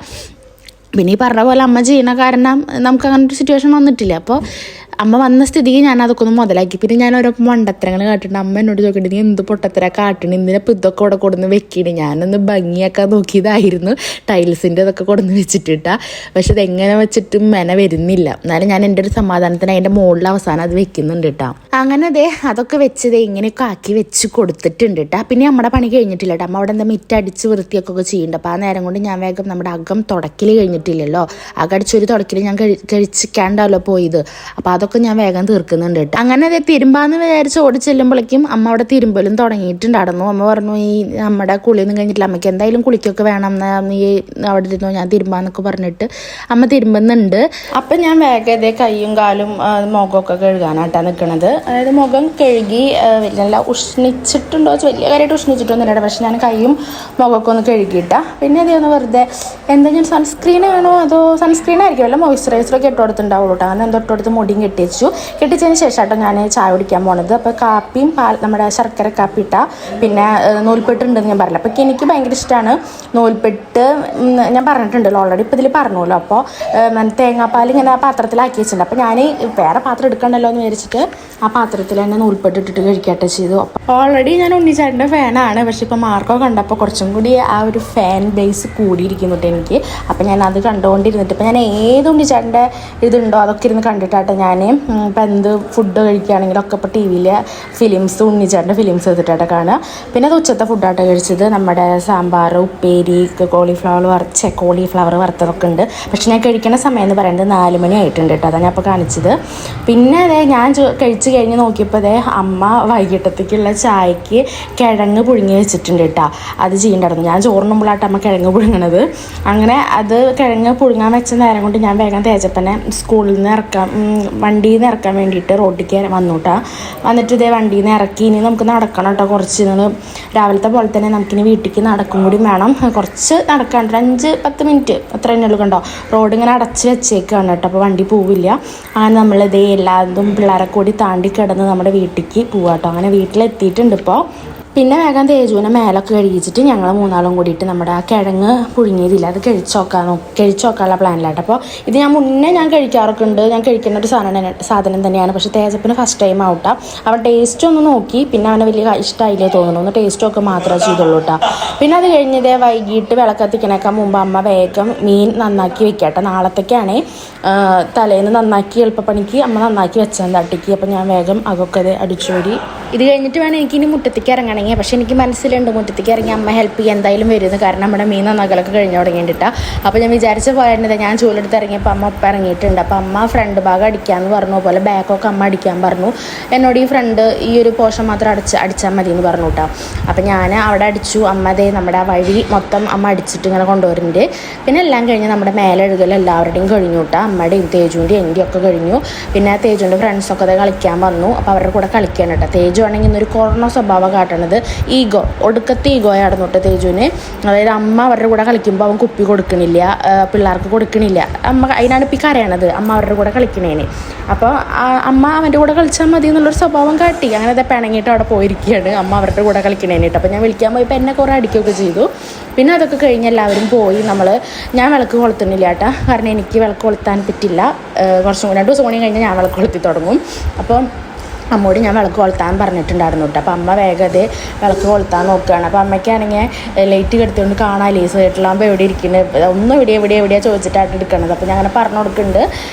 പിന്നെ ഈ പറഞ്ഞ പോലെ അമ്മ ചെയ്യണ കാരണം നമുക്ക് അങ്ങനെ ഒരു സിറ്റുവേഷൻ വന്നിട്ടില്ല. അപ്പോൾ അമ്മ വന്ന സ്ഥിതിക്ക് ഞാൻ അതൊക്കെ ഒന്ന് മുതലാക്കി. പിന്നെ ഞാൻ ഓരോ മണ്ടത്തരങ്ങൾ കാട്ടിട്ടുണ്ട്. അമ്മ എന്നോട് ചോദിക്കേണ്ടത് നീ എന്ത് പൊട്ടത്തര കാട്ടണം, എന്തിനപ്പോൾ ഇതൊക്കെ ഇവിടെ കൊടുന്ന് വെക്കണേ. ഞാനൊന്ന് ഭംഗിയാക്കാൻ നോക്കിയതായിരുന്നു, ടൈൽസിൻ്റെ ഇതൊക്കെ കൊടുന്ന് വെച്ചിട്ടിട്ടാ. പക്ഷെ അതെങ്ങനെ വെച്ചിട്ടും മെന വരുന്നില്ല. എന്നാലും ഞാൻ എൻ്റെ ഒരു സമാധാനത്തിന് അതിൻ്റെ മുകളിൽ അവസാനം അത് വെക്കുന്നുണ്ട് കേട്ടോ. അങ്ങനെ അതൊക്കെ വെച്ചത് ഇങ്ങനെയൊക്കെ ആക്കി വെച്ച് കൊടുത്തിട്ടുണ്ട് കേട്ടോ. പിന്നെ നമ്മുടെ പണി കഴിഞ്ഞിട്ടില്ല കേട്ടോ. അമ്മ അവിടെ എന്താ മിറ്റടിച്ച് വൃത്തിയൊക്കെ ചെയ്യുന്നുണ്ട്. അപ്പോൾ ആ നേരം കൊണ്ട് ഞാൻ വേഗം നമ്മുടെ അകം തുടക്കൽ കഴിഞ്ഞിട്ടില്ലല്ലോ, അകടിച്ചൊരു തുടക്കൽ ഞാൻ കഴിച്ചിക്കാണ്ടല്ലോ പോയത്. അപ്പോൾ അതൊക്കെ ഞാൻ വേഗം തീർക്കുന്നുണ്ട് കേട്ടോ. അങ്ങനെ തിരുമ്പാന്ന് വിചാരിച്ച് ഓടി ചെല്ലുമ്പോഴേക്കും അമ്മ അവിടെ തിരുമ്പലും തുടങ്ങിയിട്ടുണ്ടായിരുന്നു. അമ്മ പറഞ്ഞു ഈ നമ്മുടെ കുളിയൊന്നും കഴിഞ്ഞിട്ടില്ല, അമ്മയ്ക്ക് എന്തായാലും കുളിക്കൊക്കെ വേണം, നീ അവിടെ ഇരുന്നോ ഞാൻ തിരുമ്പാന്നൊക്കെ പറഞ്ഞിട്ട് അമ്മ തിരുമ്പുന്നുണ്ട്. അപ്പം ഞാൻ വേഗം കയ്യും കാലും മുഖമൊക്കെ കഴുകാനായിട്ടാണ് നിൽക്കണത്. അതായത് മുഖം കഴുകി നല്ല ഉഷ്ണിച്ചിട്ടുണ്ടോ വലിയ കാര്യമായിട്ട് ഉഷ്ണിച്ചിട്ടൊന്നുമില്ല, പക്ഷെ ഞാൻ കൈയും മുഖമൊക്കെ ഒന്ന് കഴുകിയിട്ടാ. പിന്നെ അതൊന്ന് വെറുതെ എന്തെങ്കിലും സൺസ്ക്രീൻ ആണോ അതോ സൺസ്ക്രീൻ ആയിരിക്കും, വല്ല മോയ്സ്ചറൈസറൊക്കെ ഇട്ട് കൊടുത്തിട്ടുണ്ടാവുള്ളൂ കേട്ടോ. അങ്ങനെ എന്തോ ഇട്ട് മുടിയും കെട്ടിച്ചതിന് ശേഷം കേട്ടോ ഞാൻ ചായ കുടിക്കാൻ പോണത്. അപ്പോൾ കാപ്പിയും നമ്മുടെ ശർക്കര കാപ്പി ഇട്ടാ, പിന്നെ നൂൽപ്പെട്ടുണ്ടെന്ന് ഞാൻ പറഞ്ഞില്ല. അപ്പോൾ എനിക്ക് ഭയങ്കര ഇഷ്ടമാണ് നൂൽപ്പെട്ട്, ഞാൻ പറഞ്ഞിട്ടുണ്ടല്ലോ ഓൾറെഡി, ഇപ്പോൾ ഇതിൽ പറഞ്ഞല്ലോ. അപ്പോൾ തേങ്ങാപ്പാൽ ഇങ്ങനെ ആ പാത്രത്തിലാക്കി വെച്ചിട്ടുണ്ട്. അപ്പോൾ ഞാൻ വേറെ പാത്രം എടുക്കണ്ടല്ലോ എന്ന് വിചാരിച്ചിട്ട് ആ പാത്രത്തിൽ തന്നെ നൂൽപ്പെട്ട് ഇട്ടിട്ട് കഴിക്കട്ടെ ചെയ്തു. ഓൾറെഡി ഞാൻ ഉണ്ണിച്ചേട്ടൻ്റെ ഫാനാണ്, പക്ഷെ ഇപ്പോൾ മാർക്കോ കണ്ടപ്പോൾ കുറച്ചും കൂടി ആ ഒരു ഫാൻ ബേസ് കൂടിയിരിക്കുന്നുണ്ട് എനിക്ക്. അപ്പോൾ ഞാൻ അത് കണ്ടുകൊണ്ടിരുന്നിട്ട് ഇപ്പോൾ ഞാൻ ഏത് ഉണ്ണിച്ചേട്ടൻ്റെ ഇതുണ്ടോ അതൊക്കെ ഇരുന്ന് കണ്ടിട്ടാട്ടോ ഞാൻ ഇപ്പം എന്ത് ഫുഡ് കഴിക്കുകയാണെങ്കിലും ഒക്കെ ഇപ്പോൾ ടി വിയിൽ ഫിലിംസ് ഉണ്ണിച്ചേട്ടൻ്റെ ഫിലിംസ് എടുത്തിട്ടായിട്ട് കാണുക. പിന്നെ അത് ഉച്ചത്തെ ഫുഡായിട്ട് കഴിച്ചത് നമ്മുടെ സാമ്പാർ, ഉപ്പേരി, കോളിഫ്ലവർ വറുത്തതൊക്കെ ഉണ്ട്. പക്ഷെ ഞാൻ കഴിക്കുന്ന സമയം എന്ന് പറയുന്നത് 4 മണി ആയിട്ടുണ്ട് കേട്ടോ, അതാണ് ഞാൻ ഇപ്പോൾ കാണിച്ചത്. പിന്നെ ഞാൻ കഴിച്ച് കഴിഞ്ഞ് നോക്കിയപ്പോൾ അമ്മ വൈകിട്ടത്തേക്കുള്ള ചായക്ക് കിഴങ്ങ് പുഴുങ്ങി വെച്ചിട്ടുണ്ട് കേട്ടോ. അത് ചെയ്യണ്ടായിരുന്നു. ഞാൻ ചോറിനുമ്പോഴായിട്ട് അമ്മ കിഴങ്ങ് പുഴുങ്ങണത്. അങ്ങനെ അത് കിഴങ്ങ് പുഴുങ്ങാൻ വെച്ച നേരം കൊണ്ട് ഞാൻ വേഗം തേജപ്പനെ സ്കൂളിൽ നിന്ന് വണ്ടിയിൽ നിന്ന് ഇറക്കാൻ വേണ്ടിയിട്ട് റോഡിലേക്ക് വന്നു കേട്ടോ. വന്നിട്ട് വണ്ടിയിൽ നിന്ന് ഇറക്കി. ഇനി നമുക്ക് നടക്കണം കേട്ടോ കുറച്ച്. രാവിലത്തെ പോലെ തന്നെ നമുക്കിനി വീട്ടിലേക്ക് നടക്കും കൂടി വേണം. കുറച്ച് നടക്കാണ്ട് 5-10 മിനിറ്റ് അത്ര തന്നെ ഉള്ളൂ. കണ്ടോ റോഡ് ഇങ്ങനെ അടച്ച് വെച്ചേക്കാണ് കേട്ടോ, അപ്പോൾ വണ്ടി പോവില്ല. അങ്ങനെ നമ്മൾ എല്ലാതും പിള്ളേരെ കൂടി താണ്ടി കിടന്ന് നമ്മുടെ വീട്ടിലേക്ക് പോവാട്ടോ. അങ്ങനെ വീട്ടിലെത്തിയിട്ടുണ്ട് ഇപ്പോൾ. പിന്നെ വേഗം തേജുവിനെ മേലൊക്കെ കഴുകിച്ചിട്ട് ഞങ്ങൾ 3 കൂടിയിട്ട് നമ്മുടെ ആ കിഴങ്ങ് പുഴുങ്ങിയതില്ല അത് കഴിച്ചോക്കാനുള്ള പ്ലാനിലായിട്ട്. അപ്പോൾ ഇത് ഞാൻ മുന്നേ കഴിക്കാറൊക്കെ ഉണ്ട്, ഞാൻ കഴിക്കുന്ന ഒരു സാധനം തന്നെയാണ്. പക്ഷേ തേജപ്പിന് ഫസ്റ്റ് ടൈം ആവട്ടാ. അവൻ ടേസ്റ്റ് ഒന്ന് നോക്കി, പിന്നെ അവനെ വലിയ ഇഷ്ടമായില്ലേ തോന്നുന്നു, ഒന്ന് ടേസ്റ്റൊക്കെ മാത്രമേ ചെയ്തുള്ളൂ കേട്ടോ. പിന്നെ അത് കഴിഞ്ഞത് വൈകിട്ട് വിളക്കത്തിക്കണേക്കാൻ മുമ്പ് അമ്മ വേഗം മീൻ നന്നാക്കി വെക്കാട്ടെ. നാളത്തേക്കാണ് തലേന്ന് നന്നാക്കി എളുപ്പപ്പണിക്ക് അമ്മ നന്നാക്കി വെച്ചാൽ തട്ടിക്ക്. അപ്പോൾ ഞാൻ വേഗം അതൊക്കെ അടിച്ചോടി. ഇത് കഴിഞ്ഞിട്ട് വേണം എനിക്കിനി മുറ്റത്തേക്ക് ഇറങ്ങണമെങ്കിൽ. പക്ഷെ എനിക്ക് മനസ്സിലുണ്ട് മുറ്റത്തേക്ക് ഇറങ്ങി അമ്മ ഹെൽപ്പ് ചെയ്യാൻ എന്തായാലും വരുന്നത്, കാരണം നമ്മുടെ മീൻ നന്നാക്കലൊക്കെ കഴിഞ്ഞ് തുടങ്ങിയിട്ടാ. അപ്പോൾ ഞാൻ വിചാരിച്ച പോയത് ഞാൻ ചൂലെടുത്ത് ഇറങ്ങിയപ്പോൾ അമ്മ ഒപ്പം ഇറങ്ങിയിട്ടുണ്ട്. അപ്പോൾ അമ്മ ഫ്രണ്ട് ഭാഗം അടിക്കാമെന്ന് പറഞ്ഞു, പോലെ ബാക്കൊക്കെ അമ്മ അടിക്കാൻ പറഞ്ഞു. എന്നോട് ഈ ഫ്രണ്ട് ഈ ഒരു പോർഷൻ മാത്രം അടിച്ചാൽ മതി എന്ന് പറഞ്ഞു കേട്ടോ. അപ്പോൾ ഞാൻ അവിടെ അടിച്ചു. അമ്മ നമ്മുടെ ആ വഴി മൊത്തം അമ്മ അടിച്ചിട്ട് ഇങ്ങനെ കൊണ്ടുവരുന്നുണ്ട്. പിന്നെ എല്ലാം കഴിഞ്ഞ് നമ്മുടെ മേലെഴുകൽ എല്ലാവരുടെയും കഴിഞ്ഞു കേട്ടോ. അമ്മയുടെയും തേജുവിൻ്റെയും എൻ്റെയും ഒക്കെ കഴിഞ്ഞു. പിന്നെ തേജുവിൻ്റെ ഫ്രണ്ട്സൊക്കെ കളിക്കാൻ വന്നു. അപ്പോൾ അവരുടെ കൂടെ കളിക്കാൻ കേട്ടോ. തേജു ആണെങ്കിൽ ഇന്നൊരു കൊറോണ സ്വഭാവം കാട്ടണത്, ഒടുക്കത്തെ ഈഗോയായിരുന്നു കേട്ടോ തേജുവിന്. അതായത് അമ്മ അവരുടെ കൂടെ കളിക്കുമ്പോൾ അവൻ കുപ്പി കൊടുക്കണില്ല, പിള്ളേർക്ക് കൊടുക്കണില്ല. അമ്മ അതിനാണ് ഇപ്പം കരയണത്, അമ്മ അവരുടെ കൂടെ കളിക്കണേന്. അപ്പോൾ അമ്മ അവൻ്റെ കൂടെ കളിച്ചാൽ മതി എന്നുള്ളൊരു സ്വഭാവം കാട്ടി. അങ്ങനെ അത് പിണങ്ങിയിട്ട് അവിടെ പോയിരിക്കുകയാണ് അമ്മ അവരുടെ കൂടെ കളിക്കണേനായിട്ട്. അപ്പോൾ ഞാൻ വിളിക്കാൻ പോയപ്പോൾ എന്നെ കുറേ അടിക്കുകയൊക്കെ ചെയ്തു. പിന്നെ അതൊക്കെ കഴിഞ്ഞ് എല്ലാവരും പോയി. ഞാൻ വിളക്ക് കൊളുത്തുന്നില്ല കേട്ടോ, കാരണം എനിക്ക് വിളക്ക് കൊളുത്താൻ പറ്റില്ല. കുറച്ചും 2 ദിവസം കൂടി കഴിഞ്ഞാൽ ഞാൻ വിളക്ക് കൊളുത്തി തുടങ്ങും. അപ്പം അമ്മോട് ഞാൻ വിളക്ക് കൊളുത്താൻ പറഞ്ഞിട്ടുണ്ടായിരുന്നു കേട്ടോ. അപ്പോൾ അമ്മ വേഗം വിളക്ക് കൊളുത്താൻ നോക്കുകയാണ്. അപ്പോൾ അമ്മയ്ക്കാണെങ്കിൽ ലൈറ്റ് കെടുത്തുകൊണ്ട് കാണാമല്ലേ സൈഡിലാകുമ്പോൾ എവിടെ ഇരിക്കുന്നത്, ഒന്നും എവിടെയാണ് ചോദിച്ചിട്ടായിട്ട് എടുക്കണത്. അപ്പോൾ ഞാൻ അങ്ങനെ പറഞ്ഞു കൊടുക്കുന്നുണ്ട്.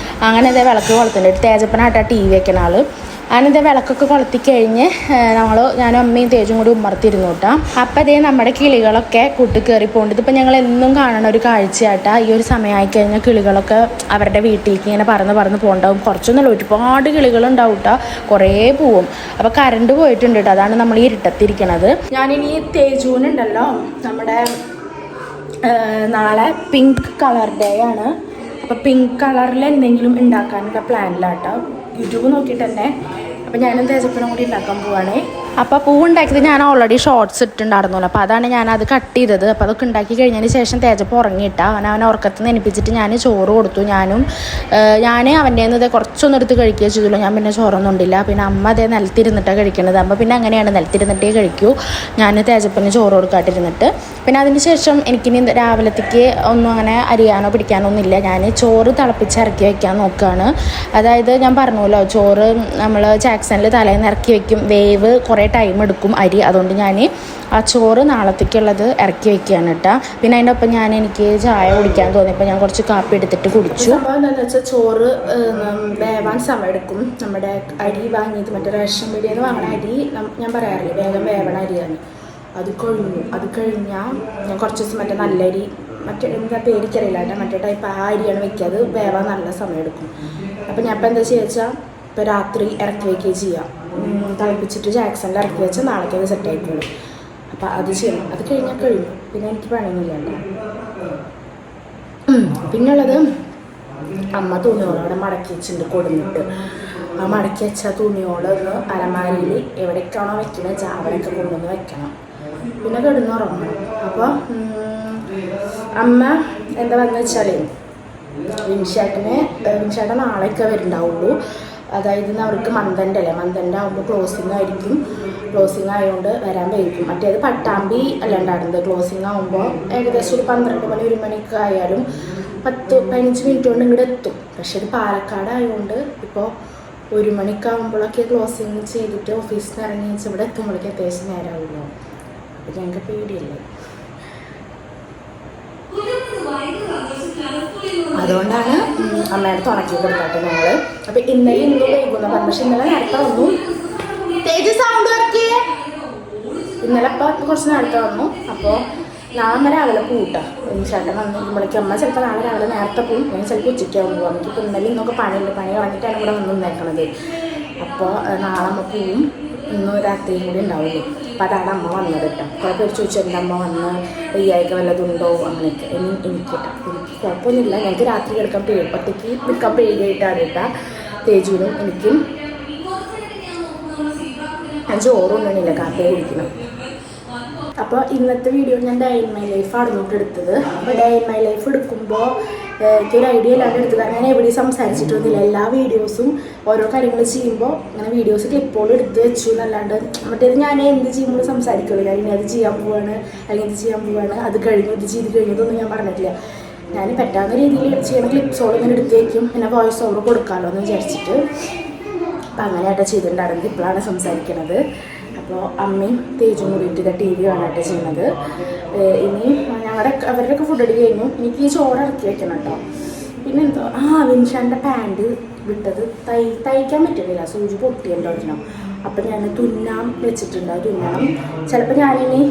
അങ്ങനെ വിളക്ക് കൊളുത്തുന്നുണ്ട്. തേജപ്പനായിട്ടാ TV വെക്കുന്ന ആൾ. അങ്ങനെ വിളക്കൊക്കെ കൊളുത്തി കഴിഞ്ഞ് ഞാനും അമ്മയും തേജും കൂടി ഉമ്മർത്തിരുന്നു കേട്ടോ. അപ്പം നമ്മുടെ കിളികളൊക്കെ കൂട്ടി കയറി പോകുന്നുണ്ട്. ഇതിപ്പോൾ ഞങ്ങൾ എന്നും കാണുന്ന ഒരു കാഴ്ചയായിട്ടാ. ഈ ഒരു സമയമായി കഴിഞ്ഞാൽ കിളികളൊക്കെ അവരുടെ വീട്ടിലേക്ക് ഇങ്ങനെ പറന്ന് പോകണ്ടാവും. കുറച്ചൊന്നുമല്ല, ഒരുപാട് കിളികളുണ്ടാവും കേട്ടോ, കുറേ പോവും. അപ്പോൾ കറണ്ട് പോയിട്ടുണ്ട് കേട്ടോ, അതാണ് നമ്മൾ ഈ ഇരുട്ടത്തിരിക്കണത്. ഞാനിനി തേജുവിനുണ്ടല്ലോ നമ്മുടെ നാളെ പിങ്ക് കളർ ഡേ ആണ്. അപ്പോൾ പിങ്ക് കളറിൽ എന്തെങ്കിലും ഉണ്ടാക്കാനുള്ള പ്ലാനിലാട്ടോ. യൂട്യൂബ് നോക്കിയിട്ട് തന്നെ. അപ്പോൾ ഞാനും തേജപ്പനും കൂടി ഉണ്ടാക്കാൻ പോവാണേ. അപ്പോൾ പൂവുണ്ടാക്കിയത് ഞാൻ ഓൾറെഡി ഷോർട്സ് ഇട്ടുണ്ടായിരുന്നല്ലോ, അപ്പോൾ അതാണ് ഞാനത് കട്ട് ചെയ്തത്. അപ്പോൾ അതൊക്കെ ഉണ്ടാക്കി കഴിഞ്ഞതിന് ശേഷം തേജപ്പ് ഉറങ്ങിയിട്ട അവൻ ഉറക്കത്തിൽ നിന്ന് എണിപ്പിച്ചിട്ട് ഞാൻ ചോറ് കൊടുത്തു. ഞാൻ അവൻ്റെ നിന്ന് കുറച്ചൊന്നും എടുത്ത് കഴിക്കുകയോ ചെയ്തുള്ളൂ. ഞാൻ പിന്നെ ചോറൊന്നും ഉണ്ടില്ല. പിന്നെ അമ്മ അതേ നിലത്തിരുന്നിട്ടാണ് കഴിക്കണത്. അപ്പോൾ പിന്നെ അങ്ങനെയാണ്, നിലത്തിരുന്നിട്ടേ കഴിക്കൂ. ഞാൻ തേജപ്പിന് ചോറ് കൊടുക്കാട്ടിരുന്നിട്ട് പിന്നെ അതിന് ശേഷം എനിക്കിനി രാവിലത്തേക്ക് ഒന്നും അങ്ങനെ അരിയാനോ പിടിക്കാനോ ഒന്നുമില്ല. ഞാൻ ചോറ് തിളപ്പിച്ച് ഇറക്കി വയ്ക്കാൻ നോക്കുകയാണ്. അതായത് ഞാൻ പറഞ്ഞല്ലോ, ചോറ് നമ്മൾ ജാക്സണിൽ തലേന്ന് ഇറക്കി വയ്ക്കും, വേവ് കുറേ ടൈം എടുക്കും അരി. അതുകൊണ്ട് ഞാൻ ആ ചോറ് നാളത്തേക്കുള്ളത് ഇറക്കി വയ്ക്കുകയാണ് കേട്ടോ. പിന്നെ അതിൻ്റെ ഒപ്പം എനിക്ക് ചായ കുടിക്കാൻ തോന്നിയപ്പോൾ ഞാൻ കുറച്ച് കാപ്പി എടുത്തിട്ട് കുടിച്ചു. അപ്പോൾ എന്താണെന്ന് വെച്ചാൽ ചോറ് വേവാൻ സമയമെടുക്കും. നമ്മുടെ അരി വാങ്ങിയത് മറ്റേ റേഷൻ പീടികയിൽ നിന്ന് വാങ്ങണ അരി ഞാൻ പറയാറില്ല, വേഗം വേവണ അരിയാണ്. അത് കഴിഞ്ഞാൽ ഞാൻ കുറച്ച് ദിവസം മറ്റേ നല്ല അരി, മറ്റേ എന്താ പേരിക്കറിയില്ല കേട്ടോ, മറ്റേ ടൈപ്പ് ആ അരിയാണ് വെക്കുക. അത് വേവാൻ നല്ല സമയമെടുക്കും. അപ്പോൾ ഞാൻ ഇപ്പോൾ എന്താ ചെയ്യുക, ഇപ്പോൾ രാത്രി ഇറക്കി വയ്ക്കുകയും ചെയ്യാം. തിളപ്പിച്ചിട്ട് ജാക്സണിൽ ഇറക്കി വെച്ചാൽ നാളേക്ക് അത് സെറ്റ് ആയിക്കോളും. അപ്പോൾ അത് ചെയ്യണം. അത് കഴിഞ്ഞാൽ കഴിഞ്ഞു, പിന്നെ എനിക്ക് പണിയൊന്നുമില്ല കേട്ടോ. പിന്നുള്ളത് അമ്മ തുണിയോട് അവിടെ മടക്കി വെച്ചിട്ടുണ്ട് കൊടുന്നിട്ട്. ആ മടക്കി വെച്ച തുണിയോട് ഒന്ന് അലമാരിയിൽ എവിടേക്കാണോ വെക്കുന്നത് വെച്ചാൽ അവിടെയൊക്കെ കൊണ്ടുവന്ന് വെക്കണം. പിന്നെ കിടന്നുറങ്ങണം. അപ്പോൾ അമ്മ എന്താ വന്നു വെച്ചാൽ വിൻഷേട്ടൻ നാളെയൊക്കെ വരുന്നുണ്ടാവുള്ളൂ. അതായത് അവർക്ക് മന്ദൻ്റെ ആകുമ്പോൾ ക്ലോസിങ് ആയിരിക്കും. ക്ലോസിങ് ആയതുകൊണ്ട് വരാൻ വൈകും. മറ്റേത് പട്ടാമ്പി അല്ല ഉണ്ടായിരുന്നത്. ക്ലോസിങ് ആകുമ്പോൾ ഏകദേശം ഒരു 12 മണി 1 മണിയൊക്കെ ആയാലും 10-15 മിനിറ്റ് കൊണ്ട് ഇങ്ങോട്ട് എത്തും. പക്ഷേ ഇത് പാലക്കാട് ആയതുകൊണ്ട് ഇപ്പോൾ 1 മണിക്കാകുമ്പോഴൊക്കെ ക്ലോസിങ് ചെയ്തിട്ട് ഓഫീസിൽ നിന്ന് ഇറങ്ങി വെച്ച് ഇവിടെ എത്തുമ്പോഴേക്കും അത്യാവശ്യം നേരമാവുമല്ലോ. അപ്പോൾ ഞങ്ങൾക്ക് പേടിയല്ലേ, അതുകൊണ്ടാണ് അമ്മയുടെ തുണക്കി കൊടുക്കാട്ടെ ഞങ്ങൾ. അപ്പോൾ ഇന്നലെ ഇന്നും വൈകുന്ന പറഞ്ഞു. പക്ഷെ ഇന്നലെ നേരത്തെ വന്നു. സൗണ്ട് ഇറക്കി ഇന്നലെ ഇപ്പോൾ കുറച്ച് നേരത്തെ വന്നു. അപ്പോൾ നാളെ രാവിലെ കൂട്ടാം. ചേട്ടൻ വന്നിരിക്കുമ്പോഴേക്കും അമ്മ ചിലപ്പോൾ നാളെ രാവിലെ നേരത്തെ പോകും, ഞാൻ ചിലപ്പോൾ ഉച്ചയ്ക്കാവും പോകും. നമുക്കിപ്പോൾ ഇന്നലെ ഇന്നൊക്കെ പണിയുണ്ട്, പണി കളഞ്ഞിട്ടാണ് ഇവിടെ വന്ന് നിന്നേക്കണത്. അപ്പോൾ നാളെ അമ്മ പോവും, ഇന്നും രാത്രിയും കൂടി ഉണ്ടാവുള്ളൂ. അപ്പോൾ അതാണ് അമ്മ വന്നത് കേട്ടോ. കുറേ പേര് ചോദിച്ചു എൻ്റെ അമ്മ വന്ന് വയ്യായ്ക വല്ലതുണ്ടോ അങ്ങനെയൊക്കെ. എനിക്ക് കുഴപ്പമൊന്നുമില്ല. ഞങ്ങൾക്ക് രാത്രി കിടക്കാൻ ഒറ്റയ്ക്ക് നിൽക്കാൻ പേടിയായിട്ടാണ് കേട്ടോ. തേജുവിനും എനിക്കും. ഞാൻ ചോറൊന്നുമില്ല, കാപ്പി കുടിക്കണം. അപ്പോൾ ഇന്നത്തെ വീഡിയോ ഞാൻ ഡേ ഇൻ മൈ ലൈഫാണ് നോട്ട് എടുത്തത്. അപ്പോൾ ഡേ ഇൻ മൈ ലൈഫ് എടുക്കുമ്പോൾ എനിക്കൊരു ഐഡിയ ഇല്ലാണ്ട് എടുത്തത്. ഞാൻ എവിടെയും സംസാരിച്ചിട്ടൊന്നുമില്ല. എല്ലാ വീഡിയോസും ഓരോ കാര്യങ്ങൾ ചെയ്യുമ്പോൾ അങ്ങനെ വീഡിയോസ് ക്ലിപ്പോട് എടുത്ത് വെച്ചു എന്നല്ലാണ്ട് മറ്റേത് ഞാൻ എന്ത് ചെയ്യുമ്പോൾ സംസാരിക്കുള്ളൂ. ഞാൻ ഇനി അത് ചെയ്യാൻ പോവാണ്, അല്ലെങ്കിൽ ഇത് ചെയ്യാൻ പോവാണ്, അത് കഴിഞ്ഞു, ഇത് ചെയ്ത് കഴിഞ്ഞതൊന്നും ഞാൻ പറഞ്ഞിട്ടില്ല. ഞാൻ പറ്റാവുന്ന രീതിയിൽ ചെയ്യുന്ന ക്ലിപ്സോട് ഇങ്ങനെ എടുത്ത് വയ്ക്കും. പിന്നെ വോയിസ് ഓവർ കൊടുക്കാമല്ലോ എന്ന് വിചാരിച്ചിട്ട് അപ്പം അങ്ങനെയായിട്ട് ചെയ്തിട്ടുണ്ടായിരുന്നു. ഇപ്പോഴാണ് സംസാരിക്കുന്നത്. അപ്പോൾ അമ്മയും തേജും കൂടിയിട്ട് ഇത് TV കാണാനായിട്ട് ചെയ്യുന്നത്. ഇനി അവരുടെയൊക്കെ ഫുഡ് അടി കഴിഞ്ഞു. എനിക്ക് ഈ ചോറ് ഇറക്കി വെക്കണം കേട്ടോ. പിന്നെ എന്തോ വിൻഷാൻ്റെ പാൻറ് വിട്ടത് തയ്ക്കാൻ പറ്റുന്നില്ല, സൂചി പൊട്ടിയല്ലോ ഒരെണ്ണം. അപ്പം ഞാൻ തുന്നാൻ വെച്ചിട്ടുണ്ട്, തുന്നണം. ചിലപ്പോൾ ഞാനിനി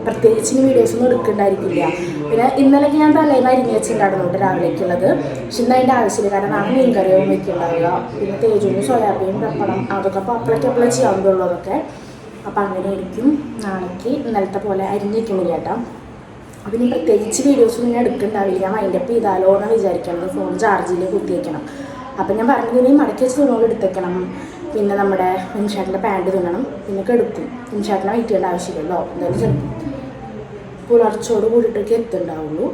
പ്രത്യേകിച്ച് വീഡിയോസൊന്നും എടുക്കണ്ടായിരിക്കില്ല. പിന്നെ ഇന്നലെയൊക്കെ ഞാൻ തലേന്ന് അരിഞ്ഞ് വെച്ചിട്ടുണ്ടായിരുന്നു രാവിലേക്കുള്ളത്. പക്ഷെ ഇന്ന് അതിൻ്റെ ആവശ്യമില്ല, കാരണം നാളെ മീൻ കറിയും വെക്കുന്നുണ്ടാവുക. പിന്നെ തേജുവിന് സോയാബീൻ പപ്പടം അതൊക്കെ അപ്പോൾ അപ്പോഴേക്കപ്പോഴേ ചെയ്യാവുന്നുള്ളൂ അതൊക്കെ. അപ്പം അങ്ങനെ ആയിരിക്കും. നാളേക്ക് ഇന്നലത്തെ പോലെ അരിഞ്ഞ് വെക്കുന്നില്ല കേട്ടോ. അപ്പം ഇനി പ്രത്യേകിച്ച് വീഡിയോസൊന്നും ഞാൻ എടുക്കണ്ടാവില്ല. ഞാൻ മൈൻഡപ്പ് ചെയ്താലോ എന്ന് വിചാരിക്കണം. ഫോൺ ചാർജിൽ കുത്തി വയ്ക്കണം. അപ്പം ഞാൻ പറഞ്ഞതിന് മടക്കി വെച്ച് തുണോട് എടുത്തേക്കണം. പിന്നെ നമ്മുടെ വിൻഷാട്ടിൻ്റെ പാൻറ് തുന്നണം. പിന്നെ കെടുക്കും. വിൻഷാട്ടിനെ വെയിറ്റ് ചെയ്യേണ്ട ആവശ്യമില്ലല്ലോ. എന്തായാലും ചിലപ്പോൾ പുലർച്ചയോട് കൂടിയിട്ടൊക്കെ എത്തുന്നുണ്ടാവുള്ളൂ.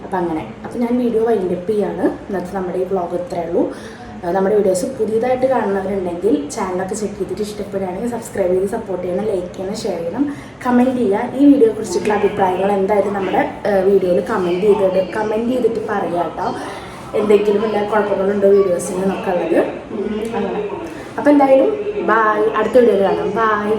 അപ്പം അങ്ങനെ. അപ്പം ഞാൻ വീഡിയോ വൈൻഡപ്പ് ചെയ്യാണ്. ഇന്നത്തെ നമ്മുടെ ഈ വ്ളോഗ് ഇത്രയേ ഉള്ളൂ. നമ്മുടെ വീഡിയോസ് പുതിയതായിട്ട് കാണുന്നവരുണ്ടെങ്കിൽ ചാനലൊക്കെ ചെക്ക് ചെയ്തിട്ട് ഇഷ്ടപ്പെടുകയാണെങ്കിൽ സബ്സ്ക്രൈബ് ചെയ്ത് സപ്പോർട്ട് ചെയ്യണം, ലൈക്ക് ചെയ്യണം, ഷെയർ ചെയ്യണം, കമൻറ്റ് ചെയ്യുക. ഈ വീഡിയോയെ കുറിച്ചിട്ടുള്ള അഭിപ്രായങ്ങൾ എന്തായാലും നമ്മുടെ വീഡിയോയിൽ കമൻറ്റ് ചെയ്തിട്ട് പറയുക കേട്ടോ. എന്തെങ്കിലും എല്ലാ കുഴപ്പങ്ങളുണ്ടോ വീഡിയോസിന് എന്നൊക്കെ ഉള്ളത്. അങ്ങനെ. അപ്പോൾ എന്തായാലും ബായ്. അടുത്ത വീഡിയോയിൽ കാണാം. ബായ്.